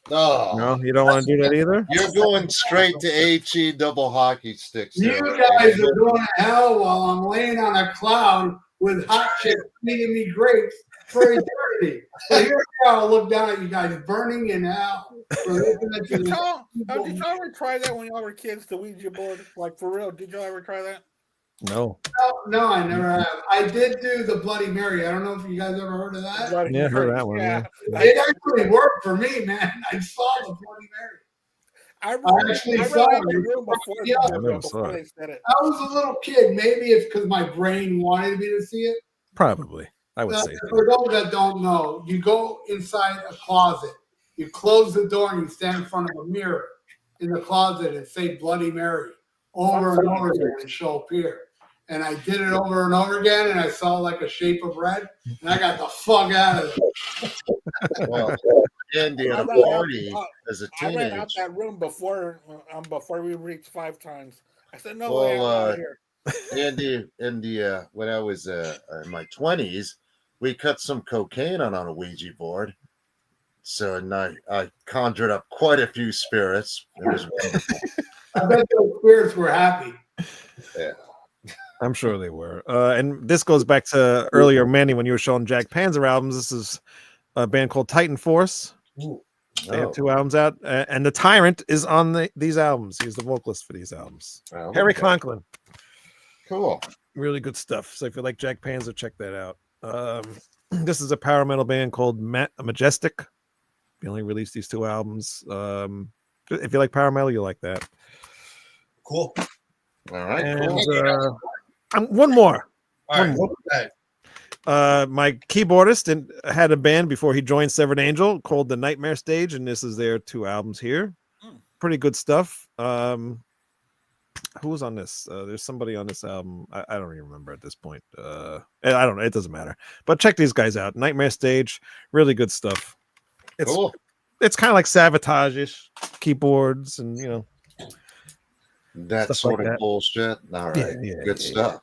Oh, No, you don't want to do that either? you're going straight to HE double hockey sticks. You guys are going to hell while I'm laying on a cloud with hot chicks feeding me grapes for eternity. So here we are, look down at you guys burning in hell. Did y'all ever try that when y'all were kids, the Ouija board? Like, for real, did y'all ever try that? No. No, I never have. I did do the Bloody Mary. I don't know if you guys ever heard of that. Yeah, heard of that one. Yeah. It actually worked for me, man. I saw the Bloody Mary. I actually saw it. Before they said it. I was a little kid. Maybe it's because my brain wanted me to see it. Probably. I would say For those that don't know, you go inside a closet, you close the door, and you stand in front of a mirror in the closet and say Bloody Mary over and over again, and she'll appear. And I did it over and over again, and I saw like a shape of red, and I got the fuck out of it. Well, Andy at a party as a I ran teenager. out that room before we reached 5 times. I said, "No way, I'm out of here." Andy, when I was in my 20s, we cut some cocaine on a Ouija board. So I conjured up quite a few spirits. It was wonderful. I bet those spirits were happy. Yeah. I'm sure they were. And this goes back to earlier, Manny, when you were showing Jack Panzer albums. This is a band called Titan Force. Ooh. They have 2 albums out. And the Tyrant is on these albums. He's the vocalist for these albums. Oh, Harry okay. Conklin. Cool. Really good stuff. So if you like Jack Panzer, check that out. This is a power metal band called Majestic. They only released these 2 albums. If you like power metal, you'll like that. Cool. All right, And cool. one more. All One right. more. Okay. My keyboardist had a band before he joined Severed Angel called the Nightmare Stage, and this is their 2 albums here. Pretty good stuff. Who was on this? There's somebody on this album. I don't even remember at this point. I don't know. It doesn't matter. But check these guys out. Nightmare Stage, really good stuff. Cool. It's kind of like Sabotage-ish keyboards, and That stuff sort like of that. bullshit. All right. Good stuff.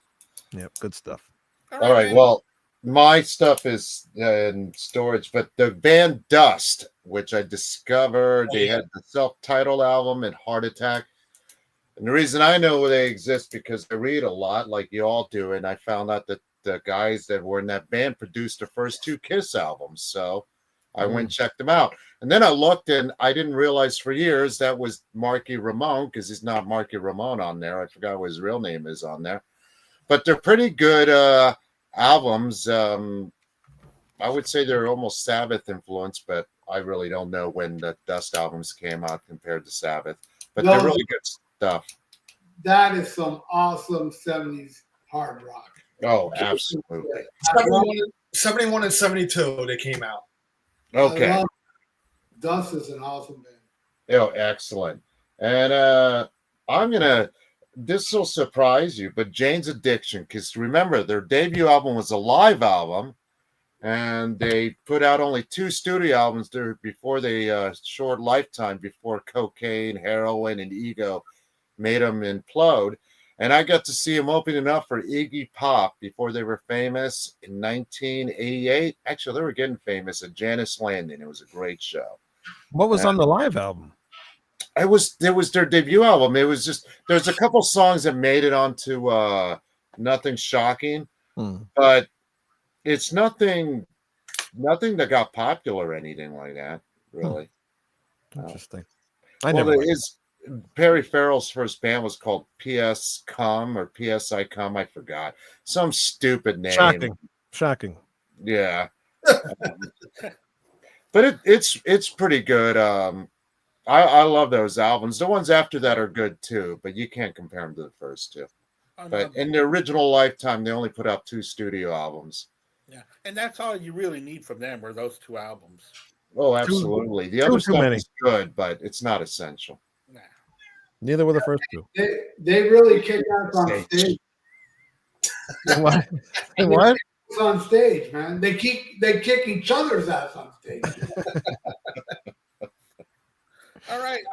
Yep, good stuff. All right. man. Well, my stuff is in storage, but the band Dust, which I discovered, they had the self-titled album and Heart Attack. And the reason I know they exist because I read a lot, like you all do, and I found out that the guys that were in that band produced the first 2 Kiss albums. So I went and checked them out. And then I looked, and I didn't realize for years that was Marky Ramone, because he's not Marky Ramone on there. I forgot what his real name is on there. But they're pretty good albums. I would say they're almost Sabbath influenced, but I really don't know when the Dust albums came out compared to Sabbath. But they're really good stuff. That is some awesome 70s hard rock. Oh, absolutely. 71 and 72, they came out. Okay. Dust is an awesome band. Oh, excellent. And this will surprise you, but Jane's Addiction, because remember, their debut album was a live album, and they put out only 2 studio albums there before they short lifetime, before cocaine, heroin, and ego made them implode. And I got to see them opening up for Iggy Pop before they were famous in 1988. Actually, they were getting famous at Janice Landing. It was a great show. What was on the live album? It was their debut album. It was just there's a couple songs that made it onto Nothing Shocking, but it's nothing that got popular or anything like that, really. Interesting. Perry Farrell's first band was called PS Com or PSI Com. I forgot. Some stupid name. Shocking. Yeah. But it's pretty good. I love those albums. The ones after that are good too, but you can't compare them to the first 2. But in the original lifetime, they only put out 2 studio albums. Yeah, and that's all you really need from them were those 2 albums. Oh, absolutely. The other stuff is good, but it's not essential. Nah. Neither were the first 2. They really kick ass on stage. What? What? On stage, man. They kick each other's ass on stage. All right,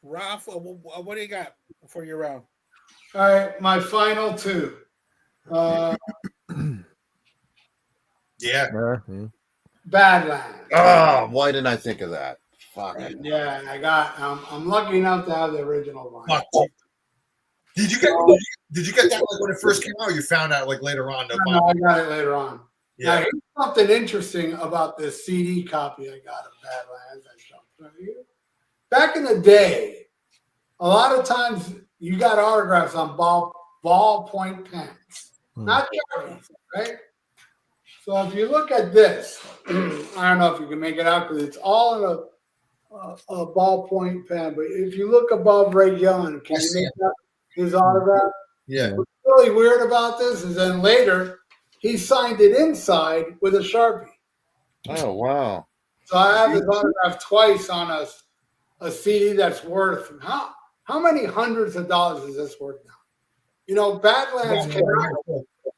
Ralph, what do you got for your round? All right, my final 2. Badlands. Oh, why didn't I think of that? Fuck. Yeah, I'm lucky enough to have the original one. Did you get that like when it first came out? Or you found out like later on? No, I got it later on. Yeah. Now, here's something interesting about this CD copy I got of Badlands. Back in the day, a lot of times you got autographs on ballpoint pens, not Sharpies, right? So if you look at this, I don't know if you can make it out because it's all in a ballpoint pen. But if you look above Ray Gillen, can you make out his autograph? Yeah. What's really weird about this is then later he signed it inside with a Sharpie. Oh, wow. So I have his autograph twice on a CD that's worth how many hundreds of dollars is this worth now? You know, Badlands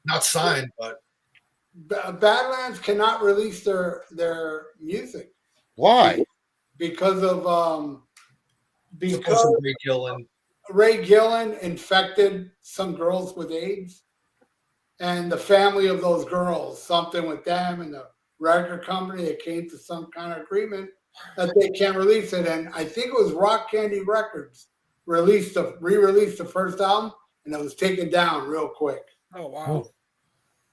not signed, but Badlands cannot release their music. Why? Because of Ray Gillen. Ray Gillen infected some girls with AIDS, and the family of those girls, something with them and the record company, they came to some kind of agreement that they can't release it. And I think it was Rock Candy Records re-released the first album, and it was taken down real quick. Oh, wow.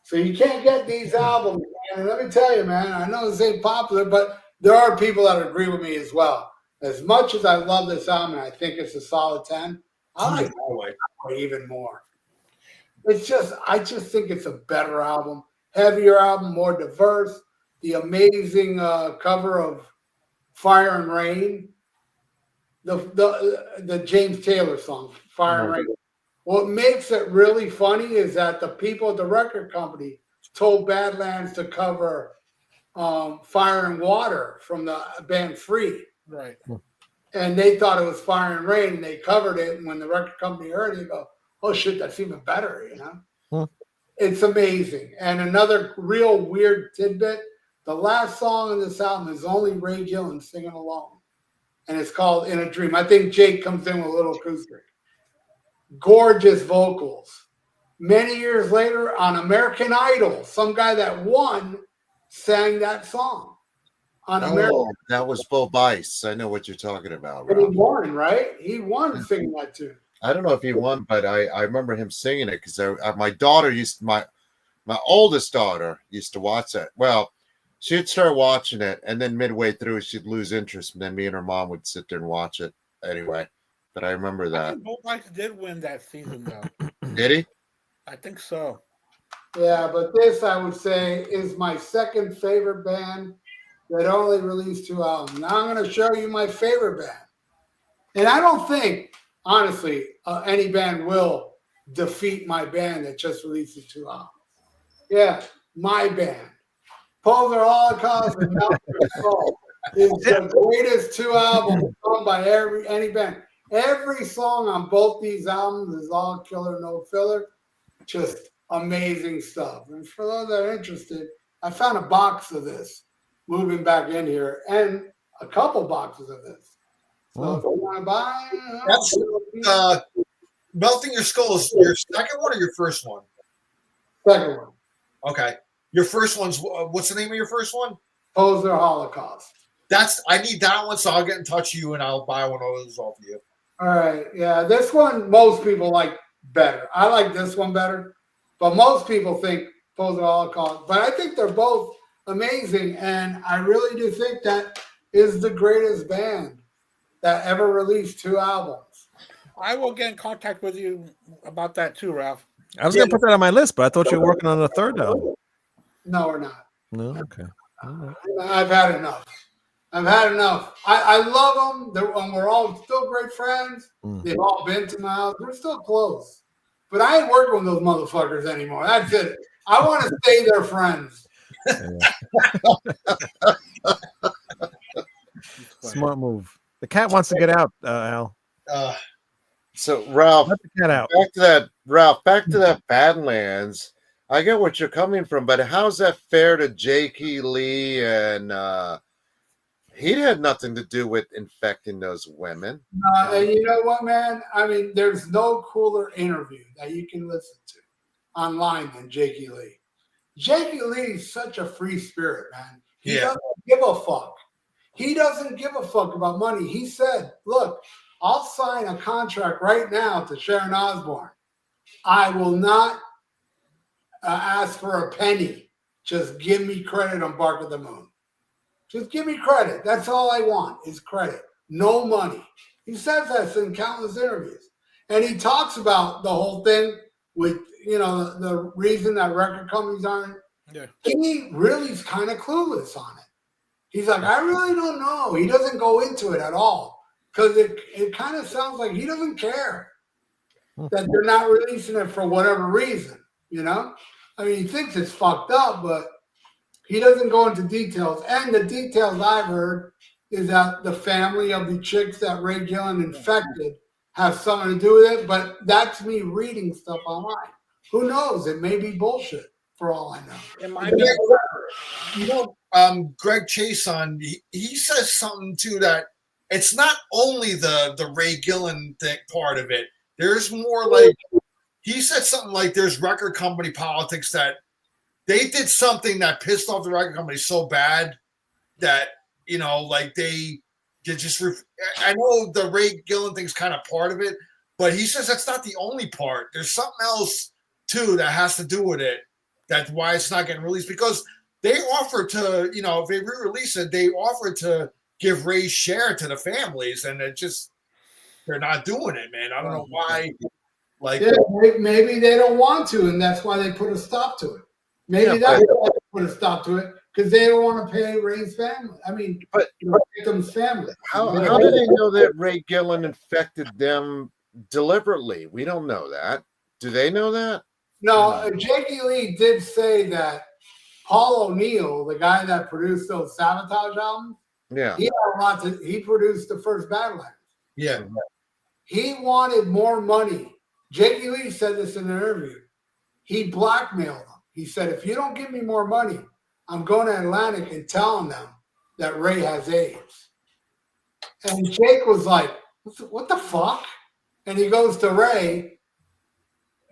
So you can't get these albums, man. And let me tell you, man, I know this ain't popular, but there are people that agree with me as well. As much as I love this album and I think it's a solid 10, I like it even more. I just think it's a better album, heavier album, more diverse. The amazing cover of Fire and Rain, the James Taylor song, Fire and Rain. What makes it really funny is that the people at the record company told Badlands to cover Fire and Water from the band Free. Right. And they thought it was Fire and Rain, and they covered it. And when the record company heard it, they go, oh, shit, that's even better, It's amazing. And another real weird tidbit, the last song on this album is only Ray Gillen singing alone. And it's called In a Dream. I think Jake comes in with a little acoustic. Gorgeous vocals. Many years later on American Idol, some guy that won sang that song on American. That was Bo Bice. I know what you're talking about. He won, right? He won singing that tune. I don't know if he won, but I remember him singing it because my daughter my oldest daughter used to watch it. Well, she'd start watching it, and then midway through she'd lose interest, and then me and her mom would sit there and watch it anyway. But I remember that. I think Bo Bice did win that season, though. Did he? I think so. Yeah, but this, I would say, is my second favorite band that only released 2 albums. Now I'm going to show you my favorite band. And I don't think, honestly, any band will defeat my band that just released 2 albums. Yeah, my band. Polar Holocaust and Mountain Soul is the greatest 2 albums done by any band. Every song on both these albums is all killer, no filler. Just amazing stuff. And for those that are interested, I found a box of this moving back in here and a couple boxes of this. So if you want to buy, That's Melting Your Skull is your second one or your first one? second one. Okay. Your first one's what's the name of your first one? Poser Holocaust. I need that one, so I'll get in touch with you and I'll buy one of those off of you. All right. Yeah, this one most people like better. I like this one better, but most people think Poser Holocaust. But I think they're both amazing, and I really do think that is the greatest band that ever released 2 albums. I will get in contact with you about that too, Ralph. I was going to put that on my list, but I thought you were working on a third album. No, we're not. No, okay. All right. I've had enough. I love them, and we're all still great friends. They've all been to my house. We're still close. But I ain't working with those motherfuckers anymore. That's it. I want to stay their friends. Smart move. The cat wants to get out, Al. So Ralph, Let the cat out. Back to that Badlands. I get what you're coming from, but how's that fair to J.K. Lee? And he had nothing to do with infecting those women. And you know what, man? I mean, there's no cooler interview that you can listen to online than J.K. Lee. J.K. Lee is such a free spirit, man. He doesn't give a fuck. He doesn't give a fuck about money. He said, look, I'll sign a contract right now to Sharon Osbourne. I will not ask for a penny. Just give me credit on Bark of the Moon. Just give me credit. That's all I want is credit. No money. He says that in countless interviews. And he talks about the whole thing with, the reason that record companies aren't. Yeah. He really is kind of clueless on it. He's like, I really don't know. He doesn't go into it at all because it kind of sounds like he doesn't care that they're not releasing it for whatever reason, I mean, he thinks it's fucked up, but he doesn't go into details. And the details I've heard is that the family of the chicks that Ray Gillen infected have something to do with it, but that's me reading stuff online. Who knows? It may be bullshit for all I know. It might be. Greg Chason, he says something too that it's not only the Ray Gillen part of it. There's more like he said something like there's record company politics that they did something that pissed off the record company so bad that like they just. I know the Ray Gillen thing's kind of part of it, but he says that's not the only part. There's something else too that has to do with it. That's why it's not getting released because they offered to, if they re-release it, they offered to give Ray's share to the families, and they're not doing it, man. I don't know why. Maybe they don't want to, and that's why they put a stop to it. Maybe that's why they put a stop to it because they don't want to pay Ray's family. I mean, victim's family. How do they know that Ray Gillen infected them deliberately. We don't know that. Do they know that? No, Jakey Lee did say that Paul O'Neill, the guy that produced those Sabotage albums, Yeah. he produced the first Badlands. Yeah. He wanted more money. Jakey Lee said this in an interview. He blackmailed them. He said, if you don't give me more money, I'm going to Atlantic and telling them that Ray has AIDS. And Jake was like, what the fuck? And he goes to Ray,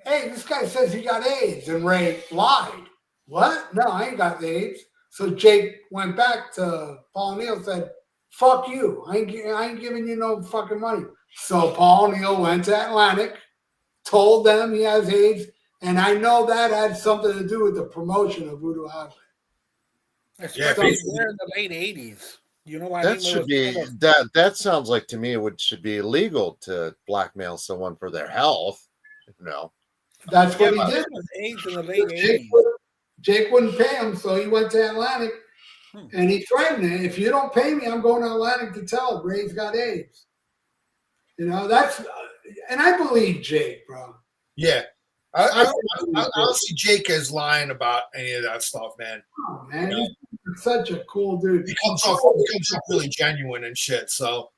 hey, this guy says he got AIDS. And Ray lied. What? No, I ain't got AIDS. So Jake went back to Paul O'Neill and said, fuck you. I ain't giving you no fucking money. So Paul O'Neill went to Atlantic, told them he has AIDS, and I know that had something to do with the promotion of Voodoo Highway. Especially there in the late 80s. You know what I mean? That should be that sounds like to me should be illegal to blackmail someone for their health. No. That's what he did. AIDS in the late 80s. Jake wouldn't pay him, so he went to Atlantic and he threatened it. If you don't pay me, I'm going to Atlantic to tell him Ray's got AIDS. You know, and I believe Jake, bro. Yeah. I don't see Jake as lying about any of that stuff, man. Oh, man. You know? He's such a cool dude. He comes off really genuine and shit. So,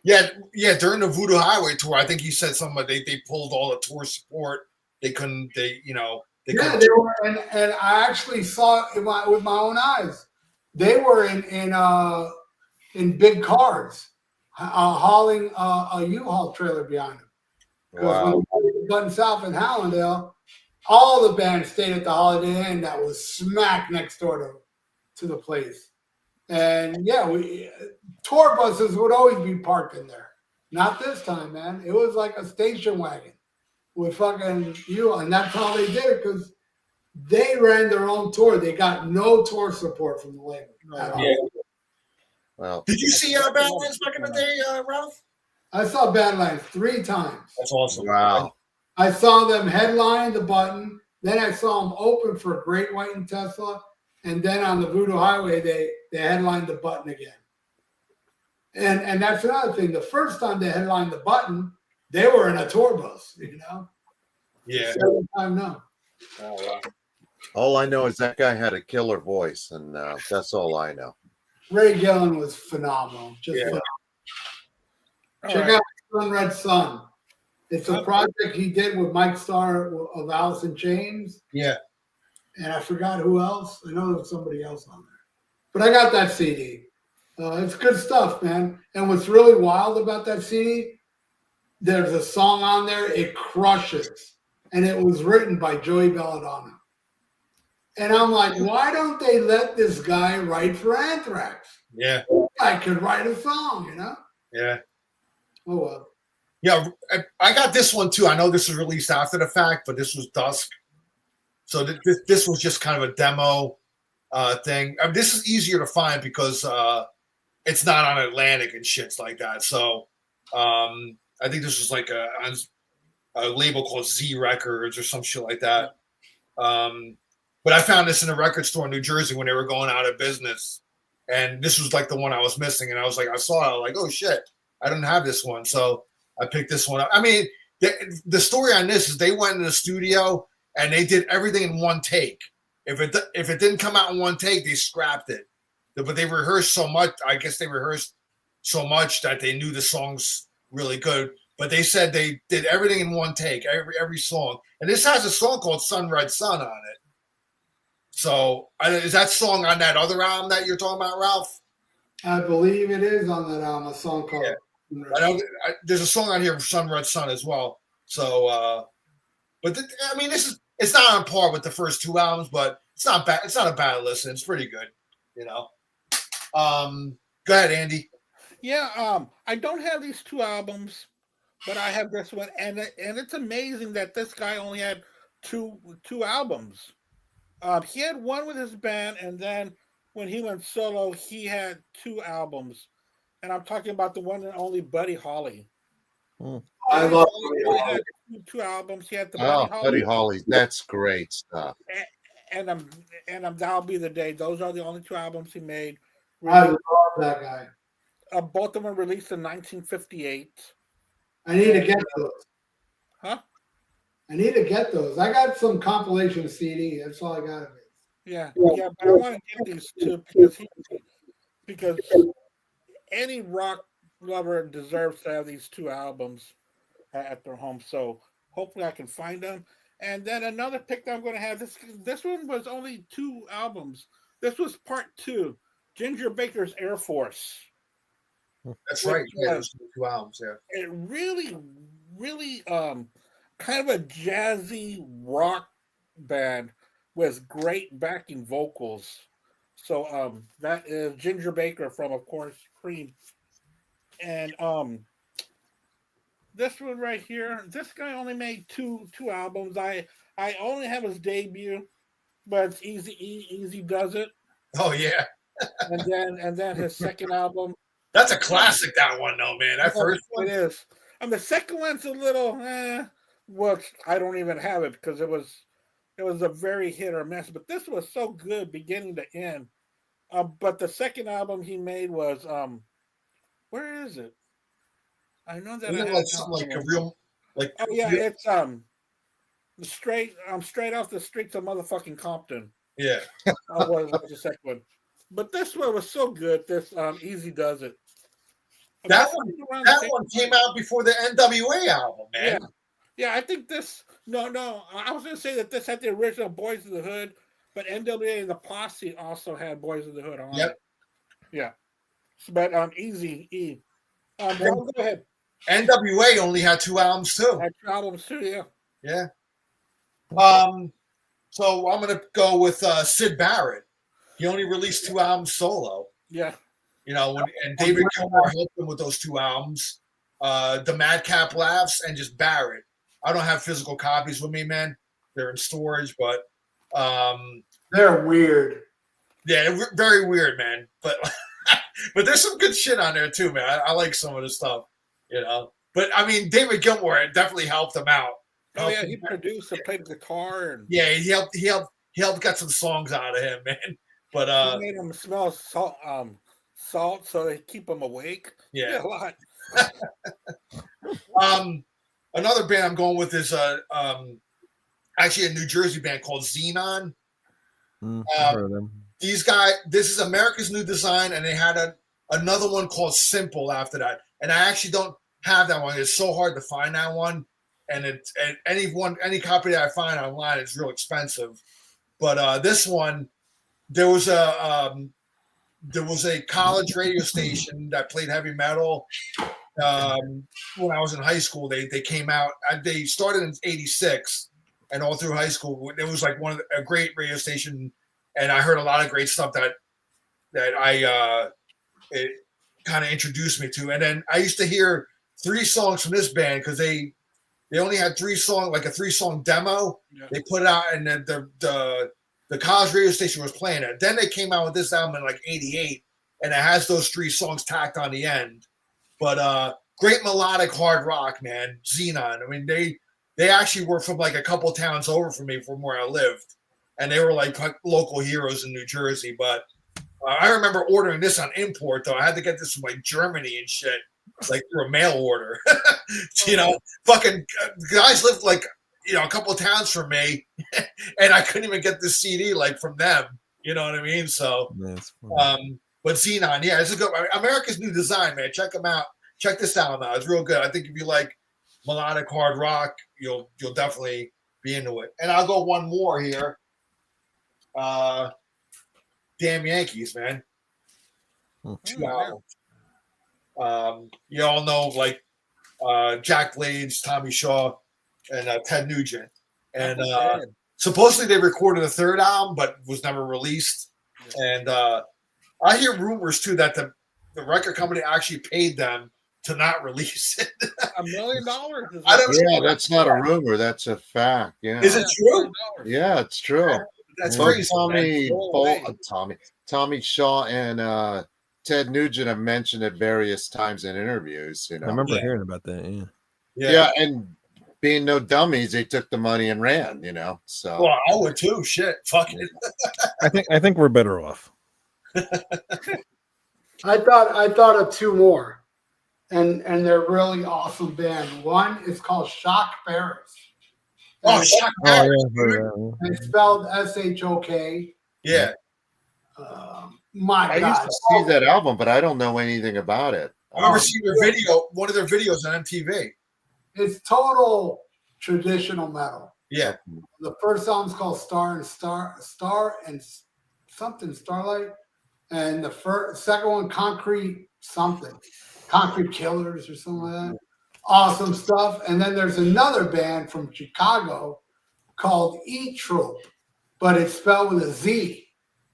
yeah, during the Voodoo Highway tour, I think he said something about they pulled all the tour support. They couldn't, they were, and I actually saw it with my own eyes. They were in big cars, hauling a U-Haul trailer behind them. Because when we went south in Hallandale, all the bands stayed at the Holiday Inn that was smack next door to the place. And yeah, tour buses would always be parked in there. Not this time, man. It was like a station wagon with fucking you, and that's how they did it because they ran their own tour. They got no tour support from the label. Well, did you see Badlands back in the day, Ralph? I saw Badlands 3 times. That's awesome. Wow. I saw them headline the Button. Then I saw them open for Great White and Tesla. And then on the Voodoo Highway, they headlined the Button again. And that's another thing. The first time they headlined the Button, they were in a tour bus, you know? Yeah. Second time, no. Oh, wow. All I know is that guy had a killer voice, and that's all I know. Ray Gillen was phenomenal. Just phenomenal. Check out Sun Red Sun. It's a project he did with Mike Starr of Alice in Chains. Yeah. And I forgot who else. I know there was somebody else on there. But I got that CD. It's good stuff, man. And what's really wild about that CD, there's a song on there, It Crushes. And it was written by Joey Belladonna. And I'm like, why don't they let this guy write for Anthrax? Yeah. I could write a song, you know? Yeah. Oh, well. Yeah, I got this one too. I know this was released after the fact, but this was Dusk. So this was just kind of a demo thing. I mean, this is easier to find because it's not on Atlantic and shits like that. So I think this was like a label called Z Records or some shit like that. But I found this in a record store in New Jersey when they were going out of business. And this was like the one I was missing. And I was like, I saw it. I was like, oh shit, I didn't have this one. So I picked this one up. I mean, the story on this is they went in the studio and they did everything in one take. If it didn't come out in one take, they scrapped it. But they rehearsed so much. I guess they rehearsed so much that they knew the songs really good. But they said they did everything in one take, every song. And this has a song called Sun Red Sun on it. So is that song on that other album that you're talking about, Ralph? I believe it is on that album, a song called. Yeah. There's a song on here, Sun Red Sun, as well. So, but I mean, it's not on par with the first 2 albums, but it's not bad. It's not a bad listen. It's pretty good, you know. Go ahead, Andy. Yeah, I don't have these 2 albums, but I have this one, and it's amazing that this guy only had two albums. He had one with his band, and then when he went solo, he had 2 albums. And I'm talking about the one and only Buddy Holly. I love Buddy Holly. He had 2 albums. He had the Buddy Holly. That's great stuff. And That'll Be the Day. Those are the only 2 albums he made. I love that guy. Both of them released in 1958. I need to get those. Huh? I need to get those. I got some compilation CD. That's all I got of it. Yeah, yeah, but I want to get these two because any rock lover deserves to have these two albums at their home. So hopefully I can find them. And then another pick that I'm going to have this one was only 2 albums. This was part 2, Ginger Baker's Air Force. That's right. Yeah, those 2 albums. Yeah. It really, really kind of a jazzy rock band with great backing vocals. So that is Ginger Baker from, of course, Cream. And this one right here, this guy only made two albums. I only have his debut, but it's Easy Does It. Oh yeah. and then his second album. That's a classic, that one though, man. That first one. It is. And the second one's a little well, I don't even have it because it was a very hit or miss. But this was so good beginning to end. But the second album he made was where is it? I know that Isn't it like something like a real like oh yeah, it's straight off the streets of motherfucking Compton. Yeah. Was the second one. But this one was so good. This Easy Does It. That one came out before the NWA album, man. Yeah, I think this. No, I was gonna say that this had the original Boys of the Hood, but NWA and the Posse also had Boys of the Hood on it. Yeah. But Easy E. Go ahead. NWA only had 2 albums too. Had 2 albums too, yeah. Yeah. So I'm gonna go with Syd Barrett. He only released 2 albums solo. Yeah. You know, and David Gilmour helped him with those 2 albums. The Madcap Laughs and just Barrett. I don't have physical copies with me, man. They're in storage, but they're weird. Yeah, very weird, man. But but there's some good shit on there too, man. I like some of the stuff, you know. But I mean, David Gilmour definitely helped him out. Oh yeah, he produced and played guitar and he helped get some songs out of him, man. But he made him smell salt so they keep him awake. Yeah, a lot. Another band I'm going with is actually a New Jersey band called Xenon. I've heard of them. These guys, this is America's New Design, and they had another one called Simple after that. And I actually don't have that one. It's so hard to find that one, and any copy that I find online is real expensive. But this one, there was a college radio station that played heavy metal. When I was in high school, they came out. They started in '86, and all through high school, it was like a great radio station, and I heard a lot of great stuff that it kind of introduced me to. And then I used to hear 3 songs from this band because they only had 3 songs, like a 3-song demo. Yeah. They put it out, and then the college radio station was playing it. Then they came out with this album in like '88, and it has those 3 songs tacked on the end. But great melodic hard rock, man. Xenon. I mean, they actually were from like a couple towns over from me from where I lived, and they were like local heroes in New Jersey. But I remember ordering this on import, though. I had to get this from like Germany and shit, like through a mail order. You know, fucking guys lived like, you know, a couple of towns from me, and I couldn't even get this CD like from them. You know what I mean? So, but Xenon, yeah, it's a good America's New Design, man. Check them out. Check this album out. It's real good. I think if you like melodic hard rock, you'll definitely be into it. And I'll go one more here. Damn Yankees, man. 2 albums. You all know like Jack Blades, Tommy Shaw, and Ted Nugent. And supposedly they recorded a 3rd album, but was never released. And I hear rumors too that the record company actually paid them to not release it. $1 million? I don't know. Yeah, that's not a rumor. That's a fact. Yeah. Is it true? Yeah, it's true. That's crazy. Tommy Shaw and Ted Nugent have mentioned it various times in interviews. You know, I remember hearing about that. Yeah, and being no dummies, they took the money and ran. You know, so well, I would too. Shit, fuck it. I think we're better off. I thought of 2 more. and they're really awesome band. One is called Shock Paris. Oh, And Shock Oh, Paris, yeah, dude. yeah. it's spelled SHOK. Yeah. My I used God. to see that album, but I don't know anything about it. I remember seeing their video, one of their videos on MTV. It's total traditional metal. Yeah. The first album's called Star and something Starlight, and the second one Concrete Killers or something like that. Awesome stuff. And then there's another band from Chicago called E Trope, but it's spelled with a Z.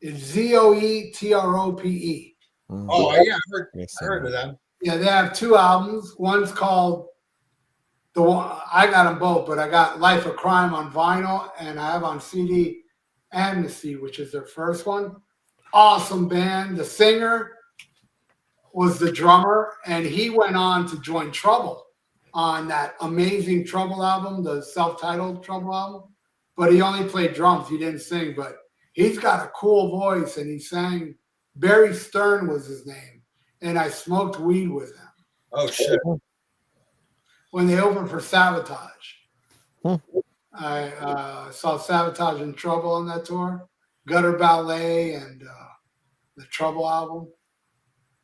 It's ZOETROPE. Oh yeah, I heard of them. Yeah, they have two albums. One's called the one I got them both, but I got Life of Crime on vinyl, and I have on CD Amnesty, which is their first one. Awesome band. The singer was the drummer, and he went on to join Trouble on that amazing Trouble album, the self-titled Trouble album. But he only played drums. He didn't sing, but he's got a cool voice, and he sang. Barry Stern was his name, and I smoked weed with him. Oh shit! When they opened for Sabotage, I saw Sabotage and Trouble on that tour, Gutter Ballet, and the Trouble album.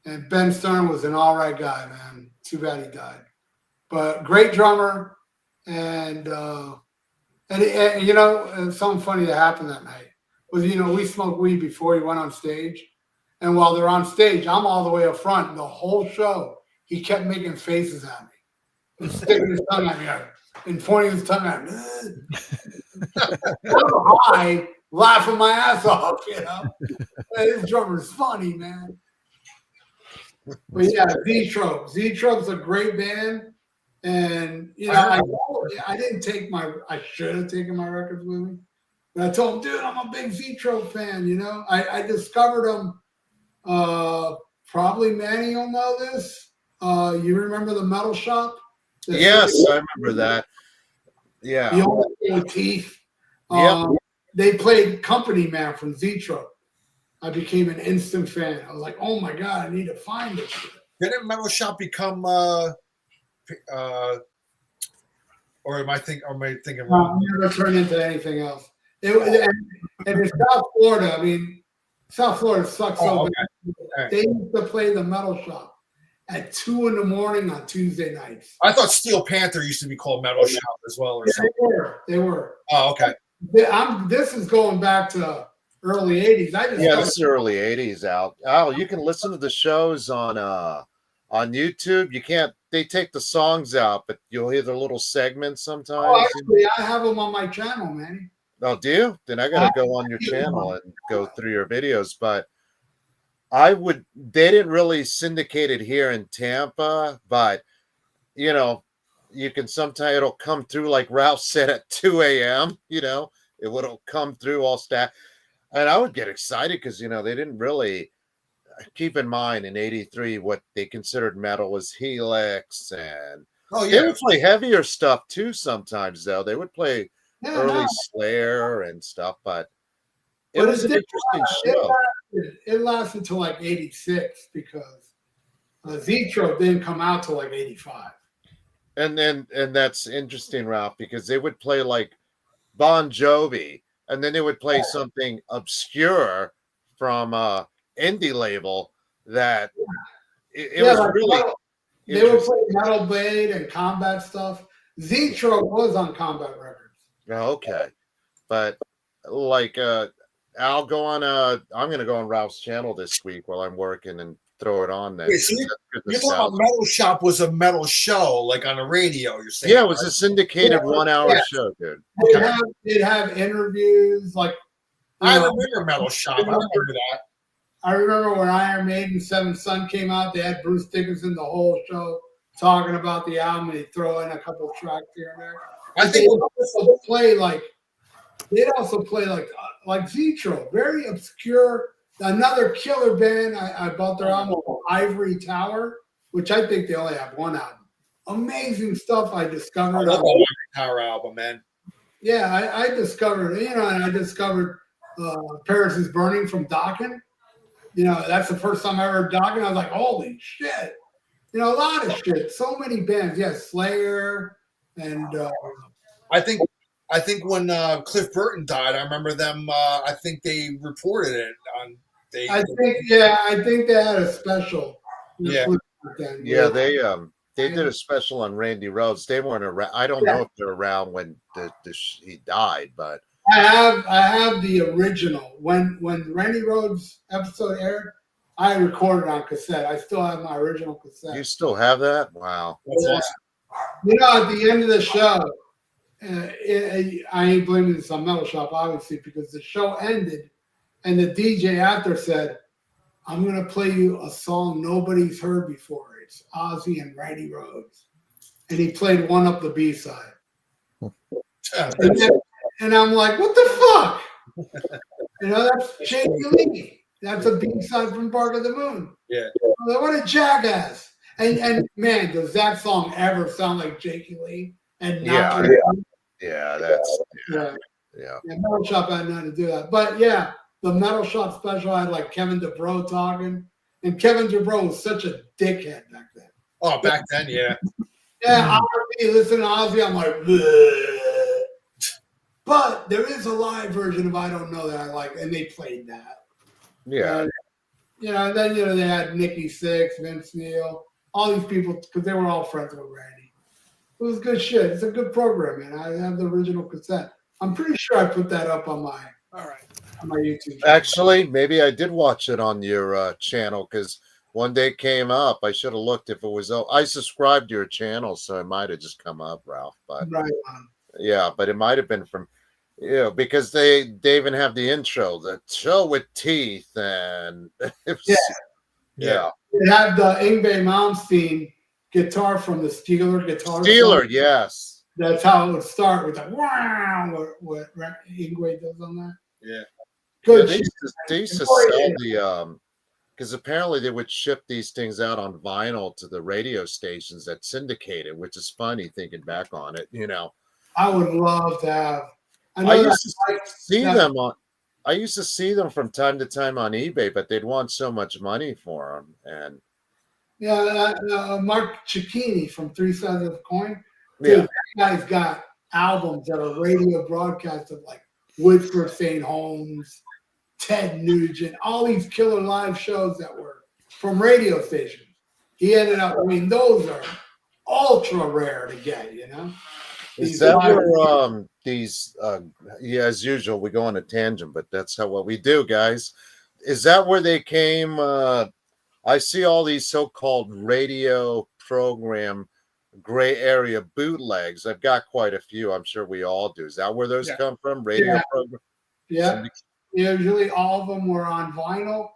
And Ben Stern was an all right guy, man. Too bad he died, but great drummer, and you know, something funny that happened that night was, you know, we smoked weed before he went on stage. And while they're on stage, I'm all the way up front. And the whole show, he kept making faces at me and sticking his tongue at me and pointing his tongue at me. I'm high, laughing my ass off, you know. This drummer's funny, man. But yeah, Z-Trope. Z-Trope's a great band. And, you know, I didn't take I should have taken my records with me. But I told him, dude, I'm a big Z-Trope fan, you know. I discovered them. Probably Manny will know this. You remember the Metal Shop? Yes, I remember that. Yeah. The old with teeth. They played Company Man from Z-Trope. I became an instant fan. I was like, oh my God, I need to find this shit. Didn't Metal Shop become or am I thinking wrong? Never turned into anything else. And in South Florida, I mean, South Florida sucks so bad. Okay. They used to play the Metal Shop at 2 a.m. on Tuesday nights. I thought Steel Panther used to be called Metal Shop as well, or something. They were. Oh, okay. This is going back to early 80s. This is early 80s, Al. Al, you can listen to the shows on YouTube. You can't. They take the songs out, but you'll hear the little segments sometimes. Oh, actually, I have them on my channel, man. Oh, do you? Then I gotta go on your channel and go through your videos. But they didn't really syndicate it here in Tampa, but you know, you can sometimes it'll come through like Ralph said at 2 a.m. You know, it would come through all stacked, and I would get excited because you know they didn't really keep in mind in '83 what they considered metal was Helix, and they would play heavier stuff too. Sometimes though, they would play early Slayer and stuff, but it was an interesting show. It lasted till like 86 because Z-Trope didn't come out till like 85. And that's interesting, Ralph, because they would play like Bon Jovi, and then they would play something obscure from indie label that it was like really. They would play Metal Blade and Combat stuff. Z-Trope was on Combat Records. Okay, but like I'll go on. I'm going to go on Ralph's channel this week while I'm working and throw it on there. Wait, so you're talking about Metal Shop was a metal show, like on the radio. You're saying? Yeah, it was a syndicated 1 hour show, dude. They'd have interviews like. I remember Metal Shop. I remember that. I remember when Iron Maiden 7 Sun came out, they had Bruce Dickinson the whole show talking about the album, and he'd throw in a couple tracks here and there. I think they'd also play like Z-Trope, very obscure. Another killer band. I bought their album called Ivory Tower, which I think they only have one album. Amazing stuff I discovered. I love the Ivory Tower album, man. Yeah, I discovered, and I discovered Paris is Burning from Dokken. You know, that's the first time I heard Dokken. I was like, holy shit. You know, a lot of shit. So many bands. Yeah, Slayer and I think when Cliff Burton died, I remember them. I think they reported it on. I think they had a special. Yeah. Yeah, they did a special on Randy Rhoads. They weren't around. I don't know if they're around when he died, but I have the original. When Randy Rhoads episode aired, I recorded on cassette. I still have my original cassette. you still have that? Wow. That's awesome. You know, at the end of the show, I ain't blaming this on Metal Shop, obviously, because the show ended, and the DJ after said, "I'm gonna play you a song nobody's heard before. It's Ozzy and Randy Rhoads," and he played One Up the B side. And I'm like, "What the fuck?" You know, that's Jakey Lee. That's a B side from Bark of the Moon. Yeah. Like, what a jackass! And man, does that song ever sound like Jakey Lee? And not That's yeah. Metal Shop had nothing to do that. But yeah, the Metal Shop special had like Kevin DeBro talking, and Kevin DeBro was such a dickhead back then. Oh, back then, yeah. Yeah, I listen to Ozzy, I'm like, bleh. But there is a live version of I Don't Know that I like, and they played that. Yeah. You know, and then they had Nikki Sixx, Vince Neil, all these people because they were all friends with Randy. It was good shit. It's a good program, man. I have the original cassette. I'm pretty sure I put that up on my YouTube channel. Actually, maybe I did watch it on your channel because one day it came up. I should have looked if it was. I subscribed to your channel, so it might have just come up, Ralph. But right on. Yeah, but it might have been from, because they even have the intro, the show with teeth, and yeah. It had the Yngwie Malmsteen guitar from the Steeler guitar. Steeler, yes. That's how it would start with the wow, what Yngwie does on that. Yeah. Good. Yeah, they used to sell the because apparently they would ship these things out on vinyl to the radio stations that syndicated, which is funny thinking back on it. I would love to have. I used to see them from time to time on eBay, but they'd want so much money for them. And Mark Cicchini from Three Sides of the Coin. Dude, that guy's got albums that are radio broadcasts of like Woodford St. Holmes, Ted Nugent, all these killer live shows that were from radio stations. He ended up, those are ultra rare to get, Is that where as usual, we go on a tangent, but that's what we do, guys. Is that where they came? I see all these so-called radio program gray area bootlegs. I've got quite a few. I'm sure we all do. Is that where those come from? Radio program? Yeah. Usually all of them were on vinyl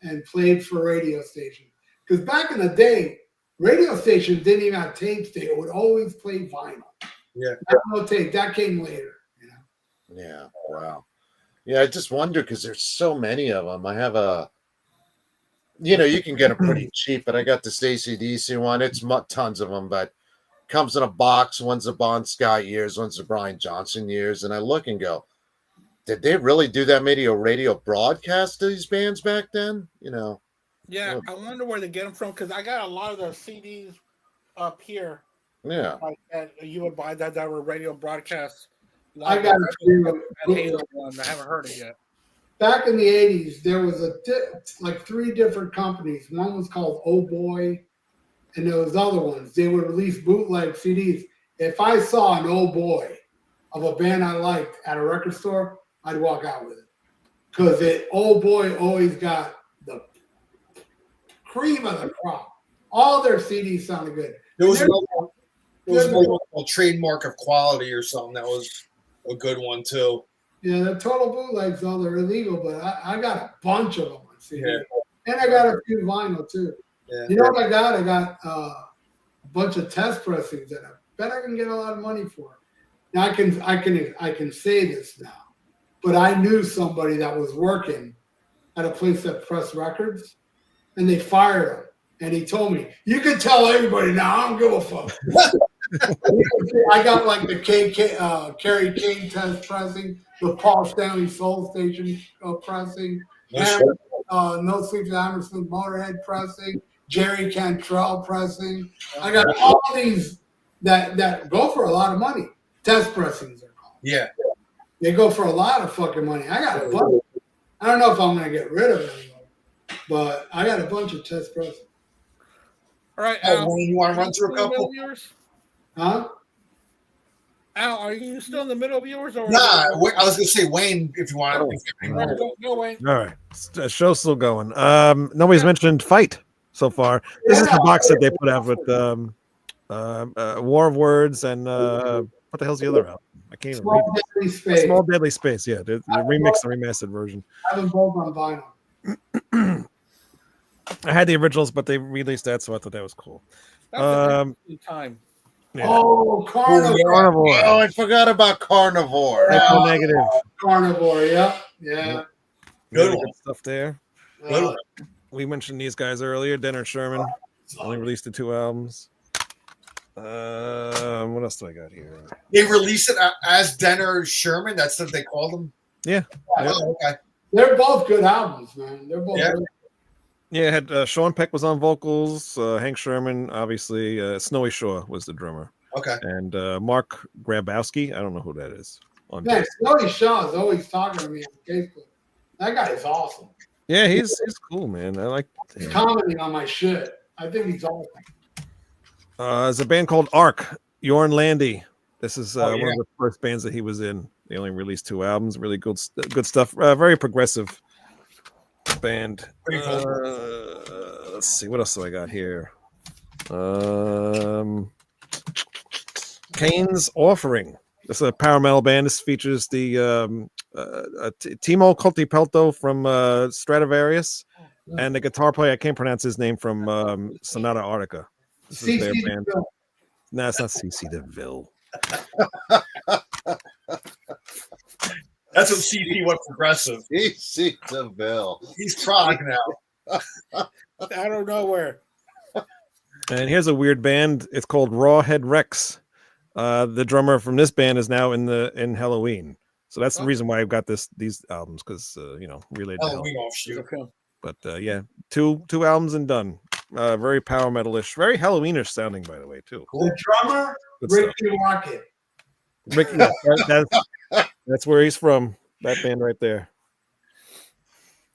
and played for radio stations. Because back in the day, radio stations didn't even have tapes. They would always play vinyl. Yeah. No tape. That came later. Yeah. Wow. Yeah, I just wonder because there's so many of them. I have you can get them pretty cheap, but I got this AC/DC one. It's tons of them, but comes in a box. One's the Bon Scott years, one's the Brian Johnson years, and I look and go, did they really do that many radio broadcasts to these bands back then? Yeah, I wonder where they get them from because I got a lot of the CDs up here. Yeah, and you would buy that were radio broadcasts. I got a few. One. I haven't heard it yet. Back in the 80s, there was like 3 different companies. One was called Oh Boy, and there was other ones. They would release bootleg CDs. If I saw an Oh Boy of a band I liked at a record store, I'd walk out with it. Because Oh Boy always got the cream of the crop. All their CDs sounded good. There was one called Trademark of Quality or something that was a good one too. Yeah, the total bootlegs, all they're illegal, but I got a bunch of them on CD. Yeah. And I got a few vinyl too. Yeah. You know what I got? I got a bunch of test pressings that I bet I can get a lot of money for. Now I can say this now, but I knew somebody that was working at a place that pressed records, and they fired him. And he told me, "You can tell everybody now. I don't give a fuck." I got like the Kerry King test pressing, the Paul Stanley Soul Station pressing, No Sleep to Hammersmith Motorhead pressing, Jerry Cantrell pressing. I got all these that go for a lot of money. Test pressings are called. Yeah. They go for a lot of fucking money. I got a bunch. I don't know if I'm gonna get rid of it, but I got a bunch of test pressings. All right, Oh, Al. Wayne, you want to run through a couple? Huh? Al, are you still in the middle of yours? Or Nah, I was gonna say Wayne, if you want. Go, Wayne. All right, show's still going. Nobody's mentioned Fight so far. This is the box that they put out with War of Words and what the hell's the other album? I can't even read Small it. Deadly Space. Small Deadly Space. Yeah, the remixed and remastered version. I have them both on vinyl. I had the originals, but they released that, so I thought that was cool. That's an interesting time. Yeah. Oh, Carnivore. Carnivore. Oh, I forgot about Carnivore. Triple negative. Carnivore, yeah. Really good stuff there. Good one. We mentioned these guys earlier. Denner Sherman only released the 2 albums. What else do I got here? They released it as Denner Sherman. That's what they called them. Yeah. Oh, okay. They're both good albums, man. They're both good. Yeah, it had Sean Peck was on vocals, Hank Sherman, obviously, Snowy Shaw was the drummer. Okay. And Mark Grabowski, I don't know who that is. Man, Snowy Shaw is always talking to me on Facebook. That guy is awesome. Yeah, he's cool, man. I like He's commenting on my shit. I think he's awesome. There's a band called Ark, Jorn Landy. This is one of yeah. the first bands that he was in. They only released 2 albums. Really good stuff. Very progressive band. Let's see, what else do I got here? Kane's Offering. This is a power metal band. This features the Timo Coltipelto from Stradivarius and the guitar player, I can't pronounce his name, from Sonata Arctica. This is their band. No, it's not CC DeVille. That's what CC went progressive. CC DeVille. He's prog now. Out of nowhere. And here's a weird band. It's called Rawhead Rex. The drummer from this band is now in Halloween. So that's the reason why I've got these albums, because related to Halloween offshoot. Okay. But yeah, two albums and done. Very power metalish, very Halloweenish sounding, by the way, too. The drummer, Good stuff. Ricky Rocket. Ricky, that's where he's from. That band right there.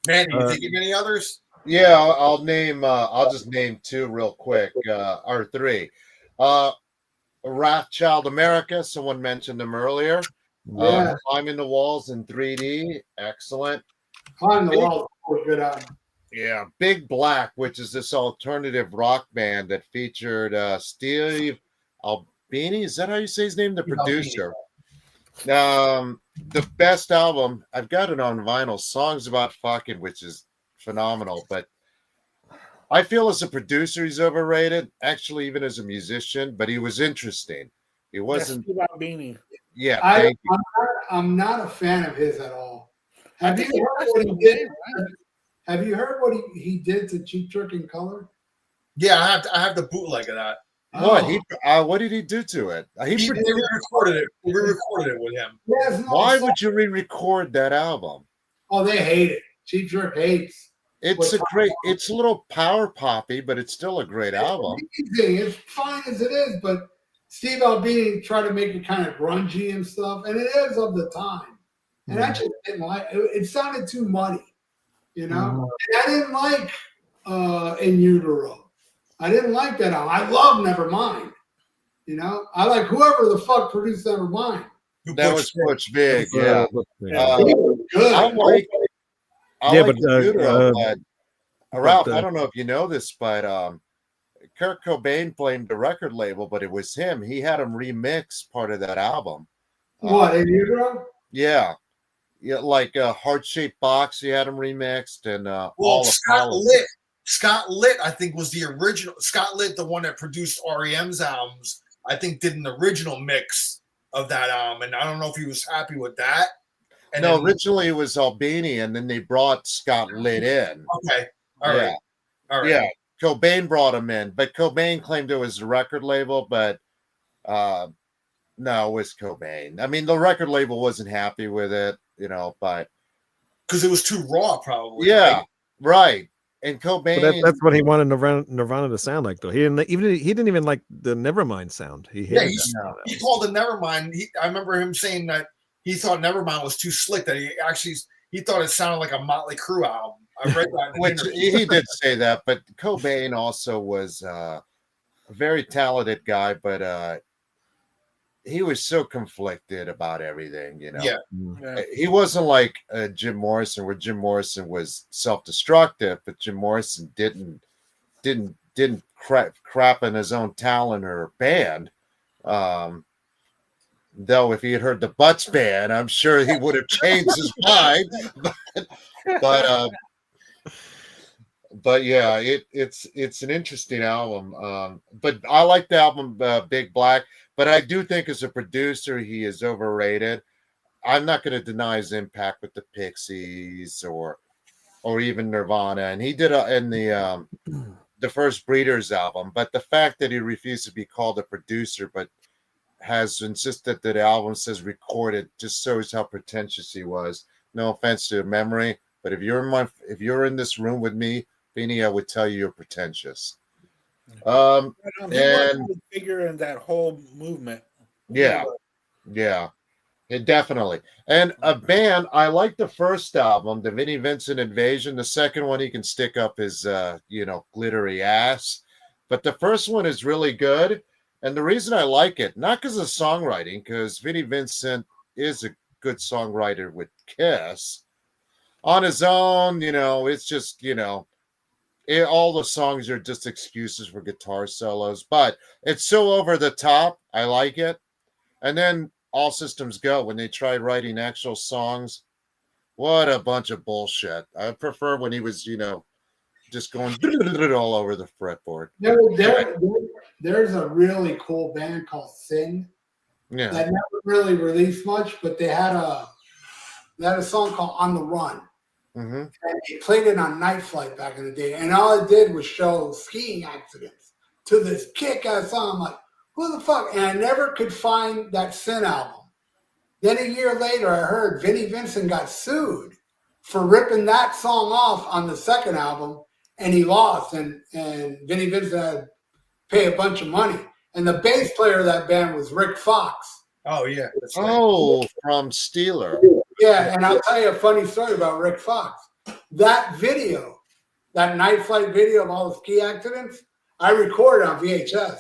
Manny, you thinking any others? Yeah, I'll name. I'll just name 2 real quick, or 3. Wrathchild America. Someone mentioned them earlier. Yeah. Climbing the Walls in 3D. Excellent. Climb the Walls was good album. Yeah, Big Black, which is this alternative rock band that featured Steve Albini. Is that how you say his name? The producer. The best album, I've got it on vinyl, Songs About Fucking, which is phenomenal. But I feel as a producer, he's overrated. Actually, even as a musician, but he was interesting. He wasn't. Yeah, I'm not a fan of his at all. Have you heard what he did? Have you heard what he did to Cheap Trick in Color? Yeah, I have the bootleg of that. What? What did he do to it? He re-recorded it. We re-recorded it with him. Why would you re-record that album? Oh, they hate it. Cheap Trick hates. It's it's a little power poppy, but it's still a great album. It's fine as it is, but Steve Albini tried to make it kind of grungy and stuff, and it is of the time. And I just didn't like it. It sounded too muddy, And I didn't like In Utero. I didn't like that album. I love Nevermind. I like whoever the fuck produced Nevermind. That was Butch Vig, yeah. Good. I like Utero, but Ralph, I don't know if you know this, but Kurt Cobain blamed the record label, but it was him. He had him remix part of that album. What, In Utero? Yeah. Yeah, like Heart Shaped Box, he had him remixed, and Scott Litt, I think, was the original. Scott Litt, the one that produced REM's albums, I think did an original mix of that album, and I don't know if he was happy with that. And originally it was Albini, and then they brought Scott Litt in. Okay, all right. Yeah, Cobain brought him in, but Cobain claimed it was the record label, but no, it was Cobain. I mean, the record label wasn't happy with it, but because it was too raw, probably. Yeah, right. And But Cobain, that's what he wanted Nirvana to sound like, though. He didn't even like the Nevermind sound. He Yeah, hated that. he called it Nevermind. I remember him saying that he thought Nevermind was too slick. That he thought it sounded like a Motley Crue album. I read that. which he did say that, but Cobain also was a very talented guy, but he was so conflicted about everything. Yeah. He wasn't like Jim Morrison, where Jim Morrison was self-destructive, but Jim Morrison didn't crap in his own talent or band. Though if he had heard the Butts band, I'm sure he would have changed his mind. But yeah, it's an interesting album. But I like the album Big Black. But I do think as a producer, he is overrated. I'm not going to deny his impact with the Pixies or even Nirvana, and he did in the first Breeders album. But the fact that he refused to be called a producer, but has insisted that the album says recorded, just shows how pretentious he was. No offense to memory, but if you're in this room with me, Beanie, I would tell you you're pretentious. He was a figure in that whole movement. Yeah. It definitely. And a band, I like the first album, the Vinnie Vincent Invasion. The second one, he can stick up his, glittery ass. But the first one is really good. And the reason I like it, not because of songwriting, because Vinnie Vincent is a good songwriter with Kiss. On his own, it's just, all the songs are just excuses for guitar solos. But it's so over the top. I like it. And then All Systems Go, when they tried writing actual songs, what a bunch of bullshit. I prefer when he was, just going all over the fretboard. There's a really cool band called Sin that never really released much, but they had a song called On the Run. Mm-hmm. And they played it on Night Flight back in the day. And all it did was show skiing accidents to this kick-ass song. I'm like, who the fuck? And I never could find that Sin album. Then a year later, I heard Vinnie Vincent got sued for ripping that song off on the second album, and he lost. And Vinnie Vincent had to pay a bunch of money. And the bass player of that band was Rick Fox. Oh, yeah. From Steeler. Yeah, and I'll tell you a funny story about Rick Fox. That video, that Night Flight video of all the ski accidents, I recorded on VHS.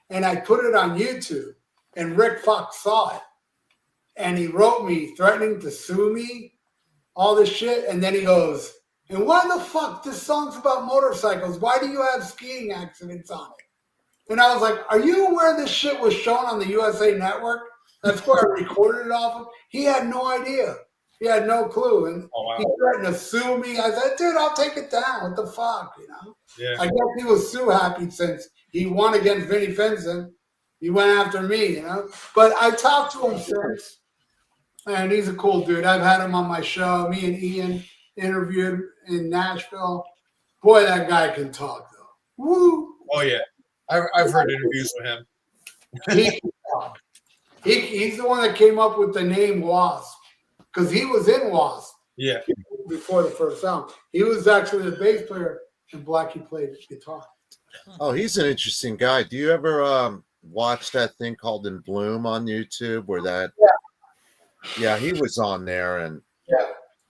And I put it on YouTube, and Rick Fox saw it. And he wrote me threatening to sue me, all this shit. And then he goes, and why the fuck? This song's about motorcycles. Why do you have skiing accidents on it? And I was like, are you aware this shit was shown on the USA Network? That's where I recorded it off of. He had no idea. He had no clue. And he threatened to sue me. I said, dude, I'll take it down. What the fuck, Yeah. I guess he was sue happy since he won against Vinnie Vincent. He went after me, But I talked to him since, and he's a cool dude. I've had him on my show. Me and Ian interviewed in Nashville. Boy, that guy can talk, though. Woo! Oh, yeah. I've heard interviews with him. He can talk. He's the one that came up with the name Wasp, because he was in Wasp. Yeah. Before the first album. He was actually the bass player, and Blackie played guitar. Oh, he's an interesting guy. Do you ever watch that thing called In Bloom on YouTube where that? Yeah, he was on there, and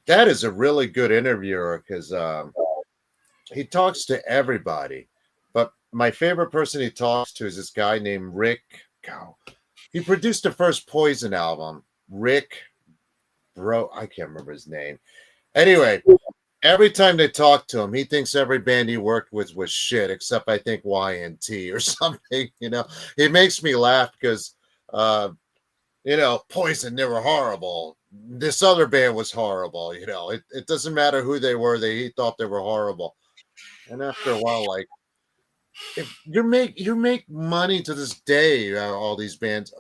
that is a really good interviewer because he talks to everybody. But my favorite person he talks to is this guy named Rick. He produced the first Poison album. Rick, I can't remember his name. Anyway, every time they talk to him, he thinks every band he worked with was shit, except I think YNT or something. It makes me laugh because, Poison, they were horrible. This other band was horrible. It doesn't matter who they were. He thought they were horrible. And after a while, like, if you make money to this day, all these bands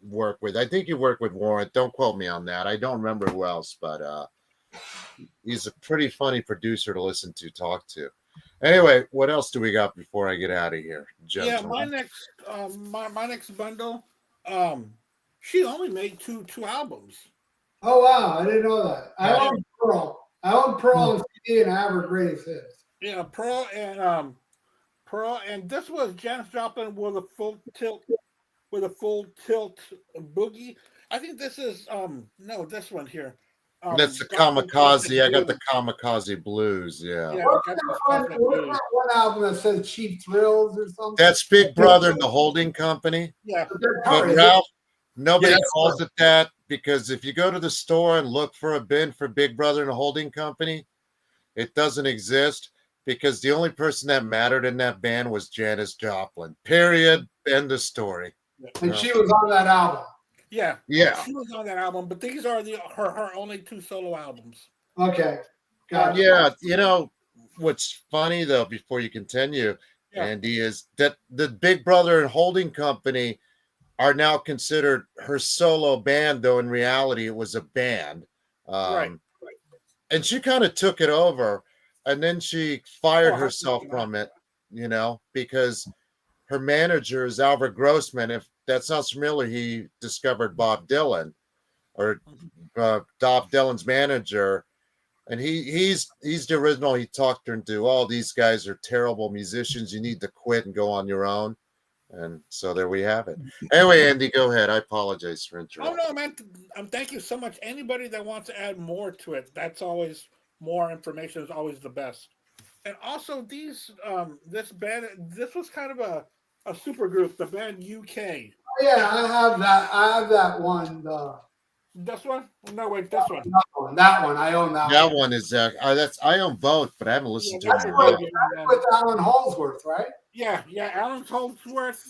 work with. I think you work with Warrant. Don't quote me on that. I don't remember who else, but he's a pretty funny producer to listen to, talk to. Anyway, what else do we got before I get out of here, gentlemen? Yeah, my next bundle, she only made two albums. Oh wow, I didn't know that. I own Pearl. I own Pearl and CD, and I have her greatest hits. Yeah, Pearl, and this was Janis Joplin with a full tilt boogie. I think this is no, this one here. That's the Gospel Prophet kamikaze. I got the Blues. kamikaze blues. Yeah. Yeah, Gospel Prophet What's Blues. that one album that says Cheap Thrills or something? That's Big Brother and the Holding Company. Yeah, But Is it? Ralph, nobody Yeah, that's calls it that because if you go to the store and look for a bin for Big Brother and the Holding Company, it doesn't exist because the only person that mattered in that band was Janis Joplin. Period. End of story. And she was on that album. yeah. Yeah. She was on that album, but these are her only 2 solo albums. Okay. Got it. Yeah. You know, what's funny though, before you continue, Yeah. Andy, is that the Big Brother and Holding Company are now considered her solo band, though in reality it was a band. Right. And she kind of took it over and then she fired Oh, herself from it, you know, because her manager is Albert Grossman. If that sounds familiar, he discovered Bob Dylan or Bob Dylan's manager. And he's the original. He talked her into, oh, these guys are terrible musicians. You need to quit and go on your own. And so there we have it. Anyway, Andy, go ahead. I apologize for Oh interrupting. no, man! Thank you so much. Anybody that wants to add more to it, that's always more information is always the best. And also, this band, this was kind of a super group, the band UK. Yeah, I have that. I have that one. This one? No, wait, this one. That one. I own that That one. one is I own both, but I haven't listened to that's them. a in a good while. one, With Alan Holdsworth, right? yeah. Alan Holdsworth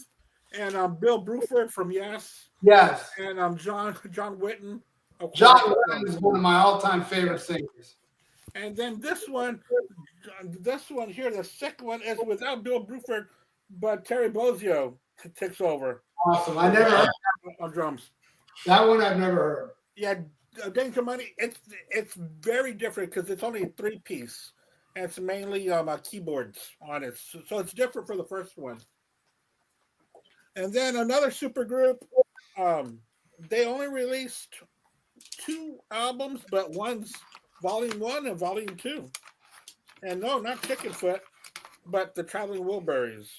and Bill Bruford from Yes, Yes. and John Witten. Of John course. Lennon is one of my all-time favorite singers. And then this one here, the second one is without Bill Bruford, but Terry Bozzio takes over Awesome. I never heard on drums. that one. I've never heard. Yeah, Danger Money. It's very different because it's only a 3-piece, and it's mainly keyboards on it. So it's different for the first one. And then another super group. They only released 2 albums, but one's Volume 1 and Volume 2. And no, not Chickenfoot, but the Traveling Wilburys.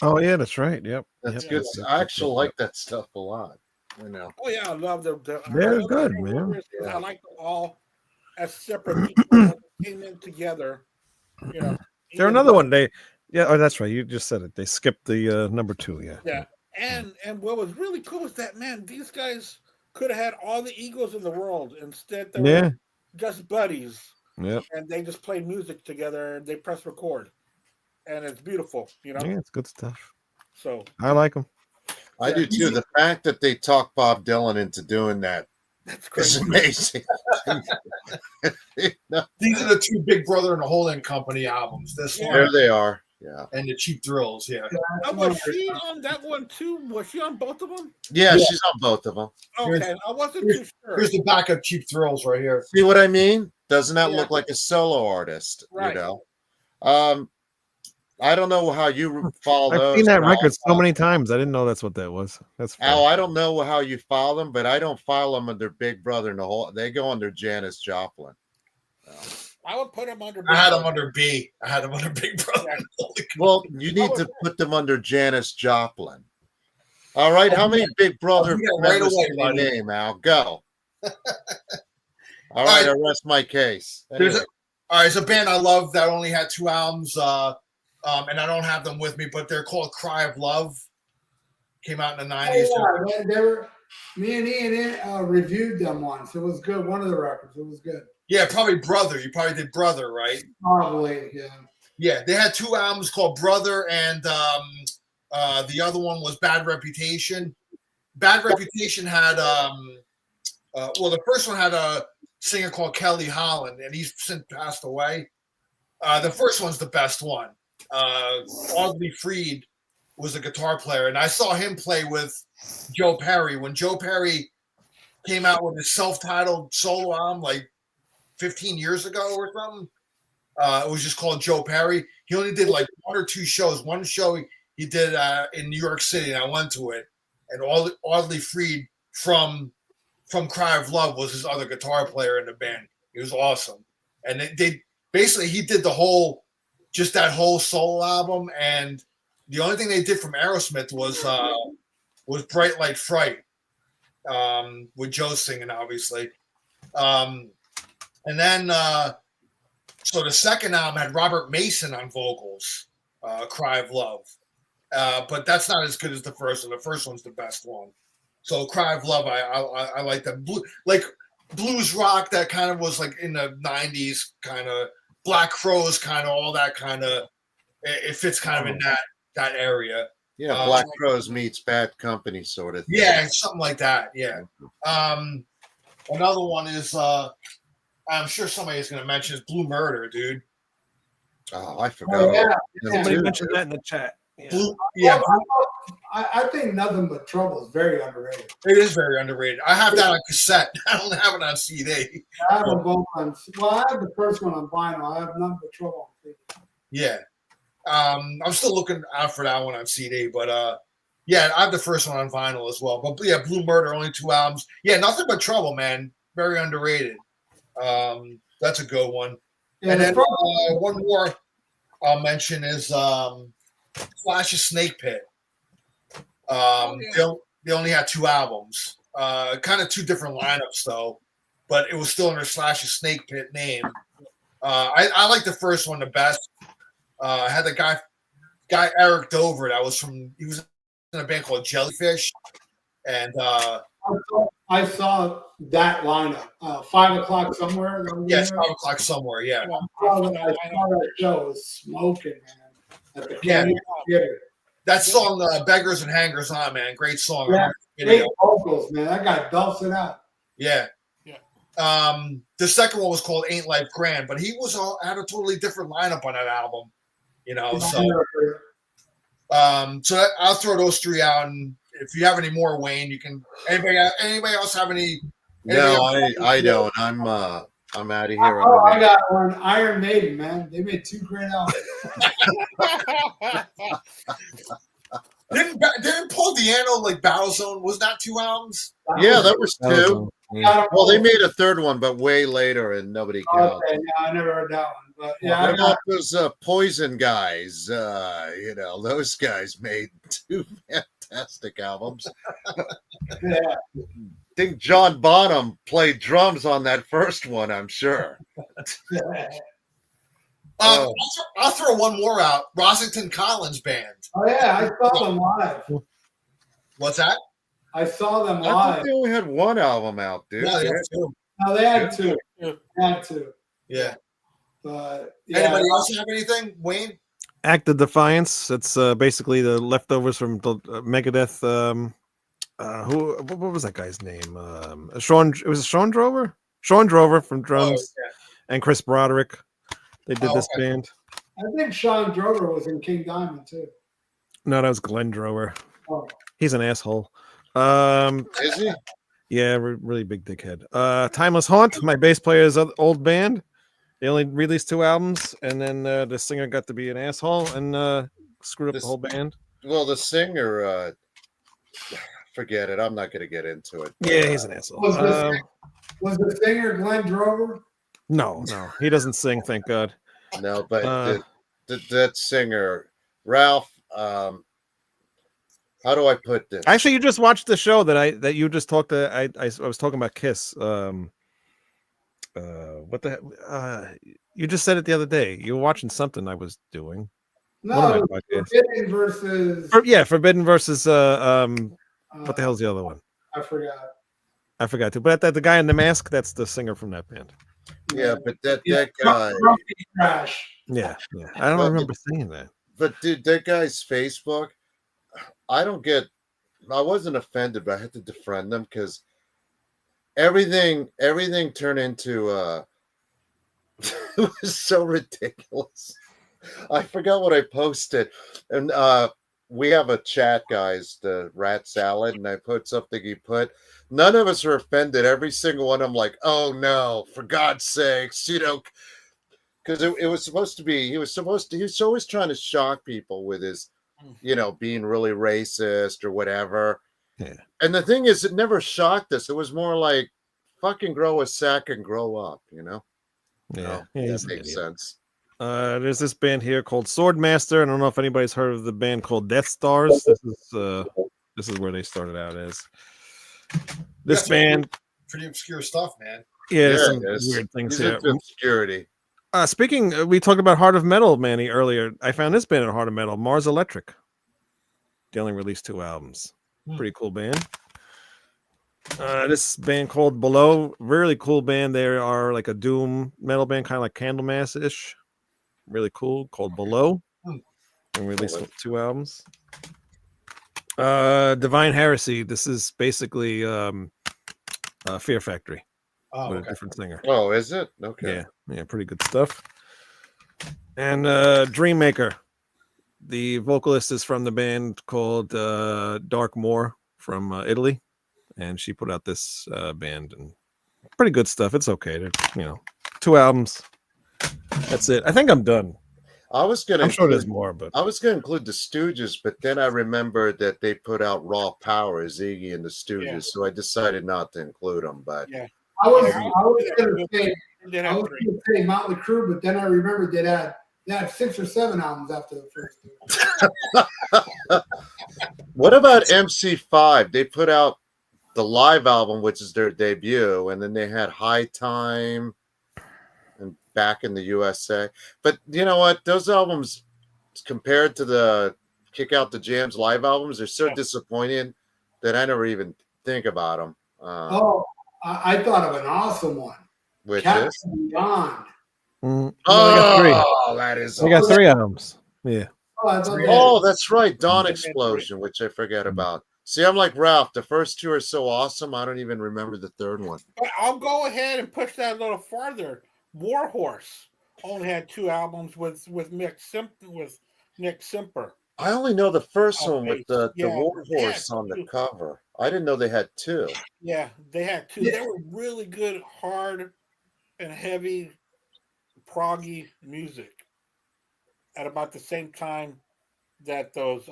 Oh yeah, that's right. Yep. That's Yep. good. I actually like that stuff a lot. You know. Oh yeah, I love them. They're good, man. I like them all as separate people that came in together. You know, They're even another though- one. Oh, that's right. You just said it. They skipped the number 2. Yeah. Yeah, and what was really cool is that, man, these guys could have had all the egos in the world. Instead, they Yeah. were just buddies, Yep. and they just played music together. And they press record, and it's beautiful. You know, Yeah, it's good stuff. so I like them. I do too. The fact that they talked Bob Dylan into doing that that's is crazy. amazing. These are the 2 Big Brother and the Holding Company albums. This one There they are. Yeah. and the Cheap Thrills. Yeah. Was she on that one too? Was she on both of them? Yeah, Yeah. she's on both of them. Okay, I wasn't too sure. Here's the backup Cheap Thrills right here. See what I mean? Doesn't that Yeah. look like a solo artist? Right. You know. I don't know how you follow I've those. seen that Al. record so many times. I didn't know that's what that was. That's Al, funny. I don't know how you follow them, but I don't follow them under Big Brother and the whole. They go under Janis Joplin. I would put him under. I had them under B. I had them under Big Brother. and the Holding Well, you need to put them under Janis Joplin. All right. How many Big Brother I'll do that right members away, can you buddy. name, Al? Go. All right, I rest my case. There's Anyway. All right, it's a band I love that only had 2 albums, and I don't have them with me, but they're called Cry of Love. Came out in the 90s. Oh, yeah, they were. Me and Ian reviewed them once. It was good. One of the records. It was good. Yeah, probably Brother. You probably did Brother, right? Probably, yeah. Yeah, they had 2 albums called Brother, and the other one was Bad Reputation. Bad Reputation had, the first one had a singer called Kelly Holland, and he's since passed away. The first one's the best one. Audley Freed was a guitar player, and I saw him play with Joe Perry when Joe Perry came out with his self-titled solo album like 15 years ago or something. It was just called Joe Perry. He only did like 1 or 2 shows. One show he did in New York City, and I went to it. And Audley Freed from Cry of Love was his other guitar player in the band. He was awesome. And they basically, he did the whole just that whole solo album, and the only thing they did from Aerosmith was Bright Light Fright, with Joe singing, obviously. And then so the second album had Robert Mason on vocals, Cry of Love. But that's not as good as the first one. The first one's the best one. So Cry of Love, I like that. Like blues rock that kind of was like in the 90s, kind of Black Crowes, kind of all that kind of, it fits kind of in that area. Yeah, Black Crowes meets Bad Company sort of thing. Yeah, something like that. Yeah. Another one is I'm sure somebody's going to mention is Blue Murder, dude. Oh, I forgot. Oh, yeah. Somebody mentioned that in the chat. Yeah. I think Nothing But Trouble is very underrated. It is very underrated. I have that on cassette. I don't have it on CD. I have them both on. Well, I have the first one on vinyl. I have Nothing But Trouble on CD. Yeah. I'm still looking out for that one on CD, but yeah, I have the first one on vinyl as well. But yeah, Blue Murder, only 2 albums. Yeah, Nothing But Trouble, man. Very underrated. That's a good one. Yeah, and then one more I'll mention is Flash's Snake Pit. They only had 2 albums. Kind of 2 different lineups though, but it was still under Slash's Snake Pit name. I like the first one the best. I had the guy Eric Dover that was he was in a band called Jellyfish, and I saw that lineup. 5 o'clock somewhere. Yes, 5 o'clock somewhere. Yeah. I saw that show was smoking, man. Yeah. That song, "Beggars and Hangers On," man, great song. Yeah, great vocals, man. That guy belts it out. Yeah. The second one was called "Ain't Life Grand," but he had a totally different lineup on that album. You know, so I'll throw those 3 out, and if you have any more, Wayne, you can. Anybody else have any? No, I don't. I'm out of here. Oh, I got one. Iron Maiden, man. They made 2 great albums. Didn't Paul Di'Anno like Battlezone? Was that 2 albums? Yeah, that was 2. Yeah. Well, they made a 3rd one, but way later, and nobody counted. Okay, no, I never heard that one. But yeah, what about those Poison guys? Those guys made 2 fantastic albums. Yeah. I think John Bonham played drums on that first one, I'm sure. I'll throw one more out. Rossington Collins Band. Oh yeah, I saw them live. What's that? I saw them I live. thought they only had 1 album out, dude. No, they had 2. No, they had 2. They had 2. Yeah. But yeah. Anybody else have anything, Wayne? Act of Defiance. It's basically the leftovers from the Megadeth. What was that guy's name? It was Sean Drover. Sean Drover from drums, and Chris Broderick. They did this band. I think Sean Drover was in King Diamond too. No, that was Glenn Drover. Oh. He's an asshole. Is he? Yeah, really big dickhead. Timeless Haunt, my bass player's old band. They only released 2 albums, and then the singer got to be an asshole and screwed up the whole band. Well, the singer, forget it. I'm not going to get into it. Yeah, he's an asshole. Was the singer Glenn Drover? No, he doesn't sing, thank God. No, but that singer, Ralph. How do I put this? Actually, you just watched the show that you just talked to. I was talking about Kiss. What the you just said it the other day. You were watching something I was doing. No, Forbidden versus Forbidden versus what the hell's the other one? I forgot too. But the guy in the mask, that's the singer from that band. Yeah, but that guy. Yeah. I don't remember saying that. But dude, that guy's Facebook, I wasn't offended, but I had to defriend them because everything turned into it was so ridiculous. I forgot what I posted. And we have a chat, guys, the Rat Salad, and I put something he put. None of us are offended. Every single one, I'm like, oh no, for God's sakes, because it was supposed to be, he was always trying to shock people with his, being really racist or whatever. Yeah. And the thing is, it never shocked us. It was more like, fucking grow a sack and grow up, Yeah. That makes sense. There's this band here called Swordmaster. I don't know if anybody's heard of the band called Death Stars. This is where they started out as. This band, pretty obscure stuff, man. yeah, some weird things He's here. into obscurity. Speaking, we talked about Heart of Metal, Manny, earlier. I found this band at Heart of Metal, Mars Electric. They only released 2 albums. Pretty cool band. This band called Below, really cool band. They are like a doom metal band, kind of like Candlemass-ish. Really cool, called Below. And released 2 albums. Divine Heresy. This is basically Fear Factory with a different singer. Oh, is it? Okay. Yeah, pretty good stuff. And Dreammaker. The vocalist is from the band called Dark Moor from Italy, and she put out this band, and pretty good stuff. It's okay. They're, 2 albums. That's it. I think I'm done. I'm sure there's more, but I was gonna include the Stooges, but then I remembered that they put out Raw Power, Ziggy and the Stooges, so I decided not to include them. But I was going to say Motley Crue, but then I remembered they had 6 or 7 albums after the first 2. What about MC5? They put out the live album, which is their debut, and then they had High Time and Back in the USA. But you know what? Those albums, compared to the Kick Out the Jams live albums, are so disappointing that I never even think about them. I thought of an awesome one. Which Captain Beyond. That is. They got 3 albums. Yeah. Oh, that's right. Dawn Explosion, which I forget about. See, I'm like Ralph. The first 2 are so awesome, I don't even remember the 3rd one. But I'll go ahead and push that a little farther. Warhorse only had 2 albums with Nick Simper. I only know the first one with the Warhorse on the cover. I didn't know they had 2. Yeah, they had 2. They were really good, hard and heavy, proggy music at about the same time that those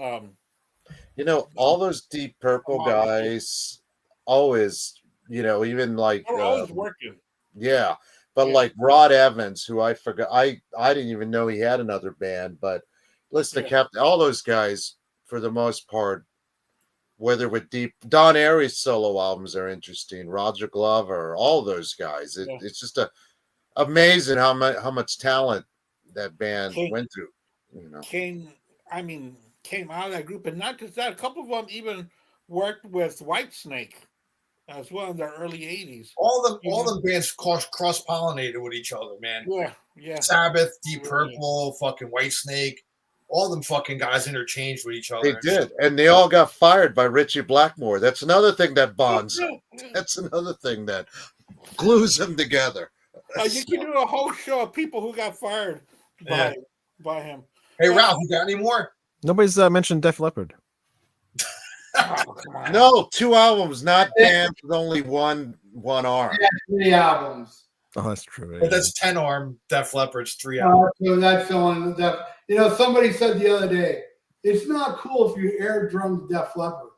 all those Deep Purple guys always, even like they're always working. Yeah. But like Rod Evans, who I forgot, I didn't even know he had another band, but listen to Captain, all those guys for the most part, whether with Don Airey's solo albums are interesting, Roger Glover, all those guys. It's just amazing how much talent that band went through. Came out of that group, and not just that, a couple of them even worked with Whitesnake as well in the early 80s. All them bands cross-pollinated with each other, man. Yeah. Sabbath, Deep Purple, fucking Whitesnake. All them fucking guys interchanged with each other. They did, and they all got fired by Richie Blackmore. That's another thing that bonds them. That's another thing that glues them together. You can do a whole show of people who got fired by him. Hey, Ralph, you got any more? Nobody's mentioned Def Leppard. No, 2 albums, not bands with only one arm. 3 albums. Oh, that's true. But that's 10 arm Def Leppard's 3 albums. So that's the one that somebody said the other day, it's not cool if you air drum Def Leppard.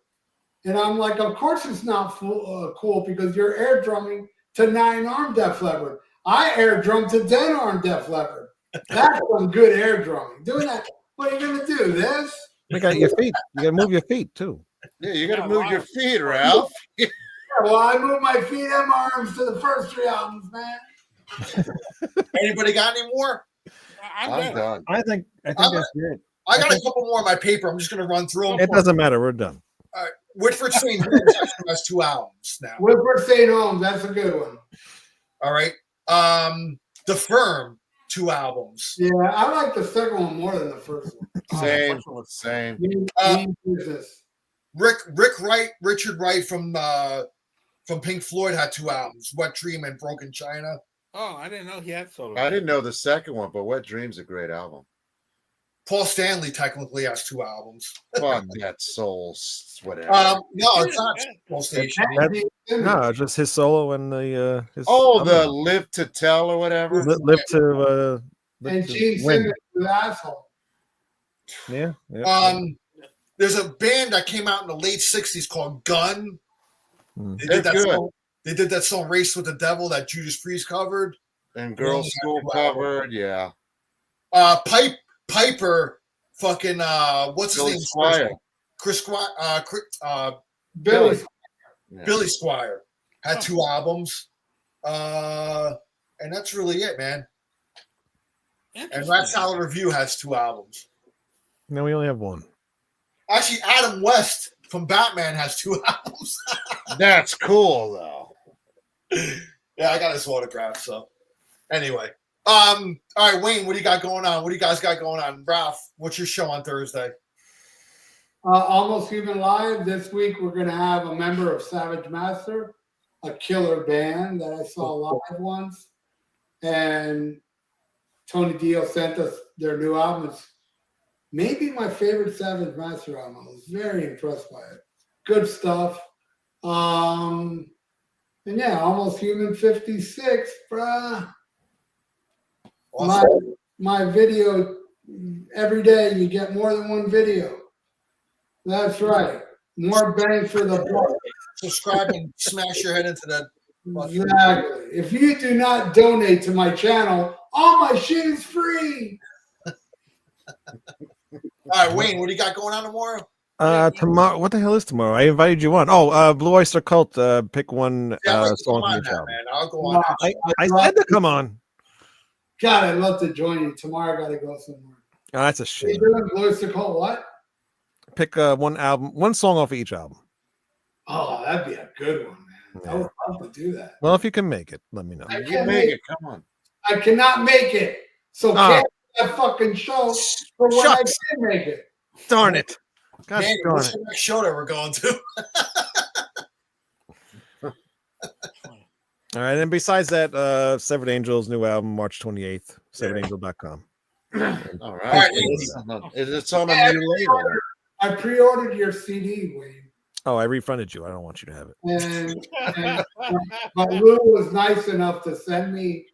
And I'm like, of course it's not cool because you're air drumming to 9-arm Def Leppard. I air drum to 10-arm Def Leppard. That's some good air drumming. Doing that, what are you gonna do? This? You got your feet. You gotta move your feet too. Yeah, you gotta move your feet, Ralph. Yeah, well, I move my feet and my arms to the first 3 albums, man. Anybody got any more? I'm done. I think that's it. I got a couple more on my paper. I'm just going to run through them. It doesn't matter. We're done. All right. Whitford St. Holmes has 2 albums now. Whitford St. Holmes, that's a good one. All right. The Firm, 2 albums. Yeah, I like the second one more than the first one. Same. Rick Wright, Richard Wright from Pink Floyd had 2 albums, Wet Dream and Broken China. Oh, I didn't know he had solo. I didn't know the second one, but Wet Dream's a great album. Paul Stanley technically has 2 albums. Fuck that Souls, whatever. No, it's not Soul Station. No, just his solo and the. The Live to Tell or whatever. Live to. And Gene Simmons, the asshole. Yeah. There's a band that came out in the late 60s called Gun. They They're did that good. song. They did that song "Race with the Devil" that Judas Priest covered. And Girls School covered, yeah. Piper, fucking what's his Billy name? Squire. Chris Squire, Billy. Yeah. Billy Squire had 2 albums, and that's really it, man. And Rat Salad Review has 2 albums. No, we only have one. Actually, Adam West from Batman has 2 albums. That's cool, though. Yeah, I got his autograph. So, anyway, all right, Wayne, what do you got going on? What do you guys got going on? Ralph, what's your show on Thursday? Almost Human Live. This week we're going to have a member of Savage Master, a killer band that I saw live once, and Tony Dio sent us their new album. It's maybe my favorite Savage Master album. I was very impressed by it. Good stuff. And yeah, Almost Human 56, bruh. Awesome. My video, every day you get more than one video. That's right. More bang for the buck. Subscribe and smash your head into that. Exactly. If you do not donate to my channel, all my shit is free. All right, Wayne, what do you got going on tomorrow? Tomorrow. What the hell is tomorrow? I invited you on. Oh, Blue Oyster Cult. Pick one Yeah, song come from on each now, album. man. I'll go on. I said to come on. God, I'd love to join you. Tomorrow I gotta go somewhere. Oh, that's a You shame. doing Blue Oyster Cult what? Pick one song off of each album. Oh, that'd be a good one, man. I would love to do that. Well, if you can make it, let me know. I You can't make make it. Come on. I cannot make it. So cancel that fucking show for when I Shucks. can make it. Darn it. God Manny, darn what's it. the next show that we're going to? All right, and besides that, Severed Angels new album, March 28th, severedangel.com. All right. All right, It's on a new label. I pre-ordered your CD, Wayne. Oh, I refunded you. I don't want you to have it. And but Lou was nice enough to send me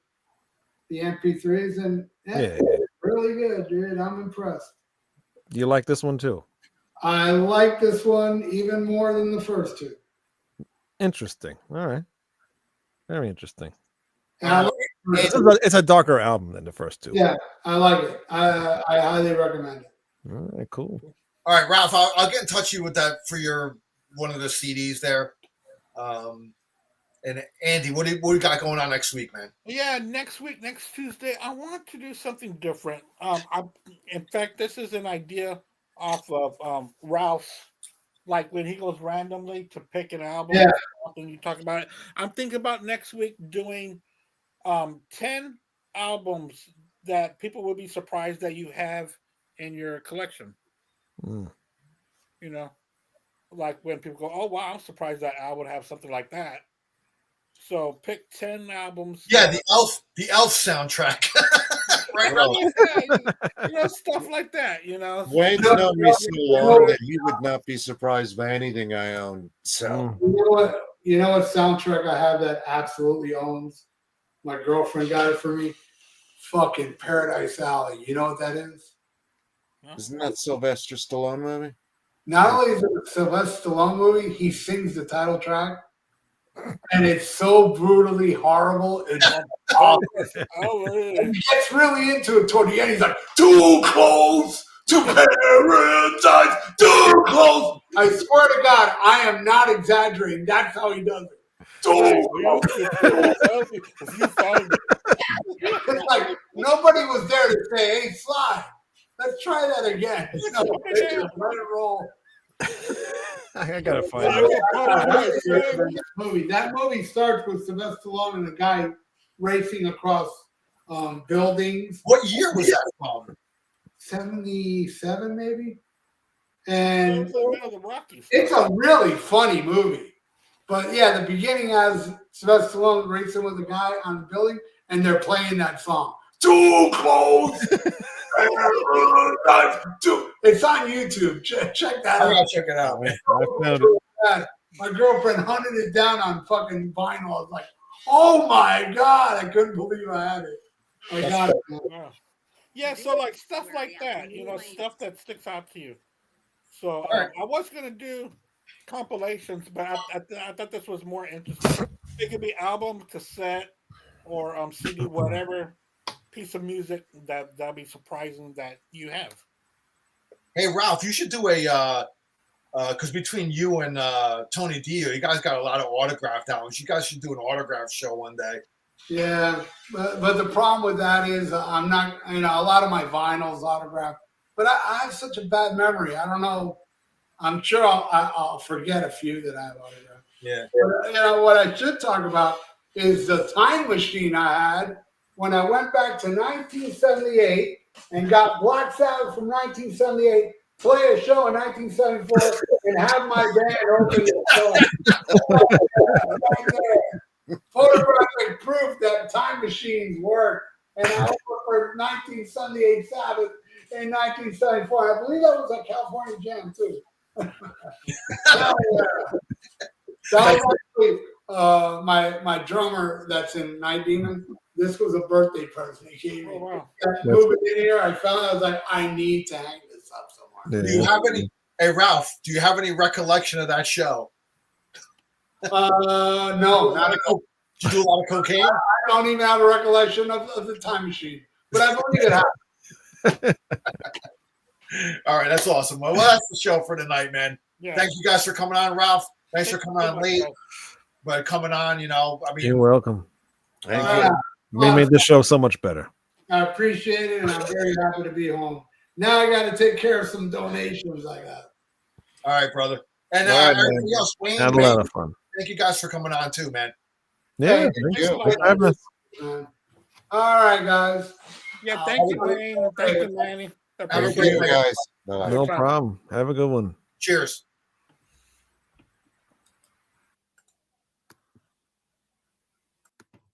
the MP3s, and Yeah. really good, dude. I'm impressed. You like this one too? I like this one even more than the first 2. Interesting. All right. Very interesting. And I like It's a darker album than the first 2. yeah, I like it. I highly recommend it. All right, cool. All right, Ralph, I'll get in touch with you with that for your one of the CDs there. And Andy, what do you got going on next week, man? Yeah, next Tuesday, I want to do something different. In fact, this is an idea off of Ralph's, like when he goes randomly to pick an album. Yeah. And you talk about it. I'm thinking about next week doing 10 albums that people would be surprised that you have in your collection. Mm. You know, like when people go, "Oh wow, I'm surprised that I would have something like that." So pick 10 albums. Yeah, the Elf soundtrack. Right, Ralph? Stuff like that. Wayne's known me so long that he would not be surprised by anything I own. So You know what soundtrack I have that absolutely owns? My girlfriend got it for me. Fucking Paradise Alley. You know what that is? isn't that Sylvester Stallone movie? Not only is it a Sylvester Stallone movie, he sings the title track, and it's so brutally horrible. It's awful. And he gets really into it toward the end. He's like, "Too close to paradise, too close." I swear to God, I am not exaggerating. That's how he does it. It's like nobody was there to say, "Hey, Sly, let's try that again." Let it roll. I gotta find it. That movie starts with Sylvester Stallone and a guy racing across buildings. What year was that from? 77, maybe. And it's it's a really funny movie. But yeah, the beginning has Sylvester Stallone racing with a guy on the building, and they're playing that song. Too close. It's on YouTube. Check that I out. gotta check it out, man. I found it. My girlfriend hunted it down on fucking vinyl. I was like, "Oh my God!" I couldn't believe I had it. I got it. Man. Yeah, so like stuff like that, stuff that sticks out to you. So I was gonna do compilations, but I thought this was more interesting. It could be album, cassette, or CD, whatever piece of music that'll be surprising that you have? Hey Ralph, you should do a because between you and Tony Dio, you guys got a lot of autographed albums. You guys should do an autograph show one day. Yeah, but the problem with that is I'm not, a lot of my vinyls autographed, but I have such a bad memory. I don't know. I'm sure I'll forget a few that I have autographed. Yeah. But, what I should talk about is the time machine I had when I went back to 1978 and got Black Sabbath from 1978, play a show in 1974, and have my band open the show. Right there. Photographic proof that time machines work. And I opened for 1978 Sabbath in 1974. I believe that was at California Jam too. That was actually my drummer that's in Night Demon. This was a birthday present he gave me. Oh, wow. Moving in here, I found I was like, I need to hang this up somewhere. Do you have any? Hey Ralph, do you have any recollection of that show? No, not at all. Did you do a lot of cocaine? I don't even have a recollection of the time machine, but I believe it happened. All right, that's awesome. Well, that's the show for tonight, man. Yeah. Thank you guys for coming on, Ralph. Thanks for coming on late, but coming on, You're welcome. Thank you. You made this show so much better. I appreciate it, and I'm very happy to be home. Now I got to take care of some donations I got. All right, brother. And All right, everything else, Wayne, Had a lot of fun. thank you guys for coming on too, man. Yeah, Hey, thank you. you for having us. All right, guys. Yeah, thank you, Wayne. Thank you, Manny. Have a Thank great you, night. guys. Bye-bye. No problem. Have a good one. Cheers.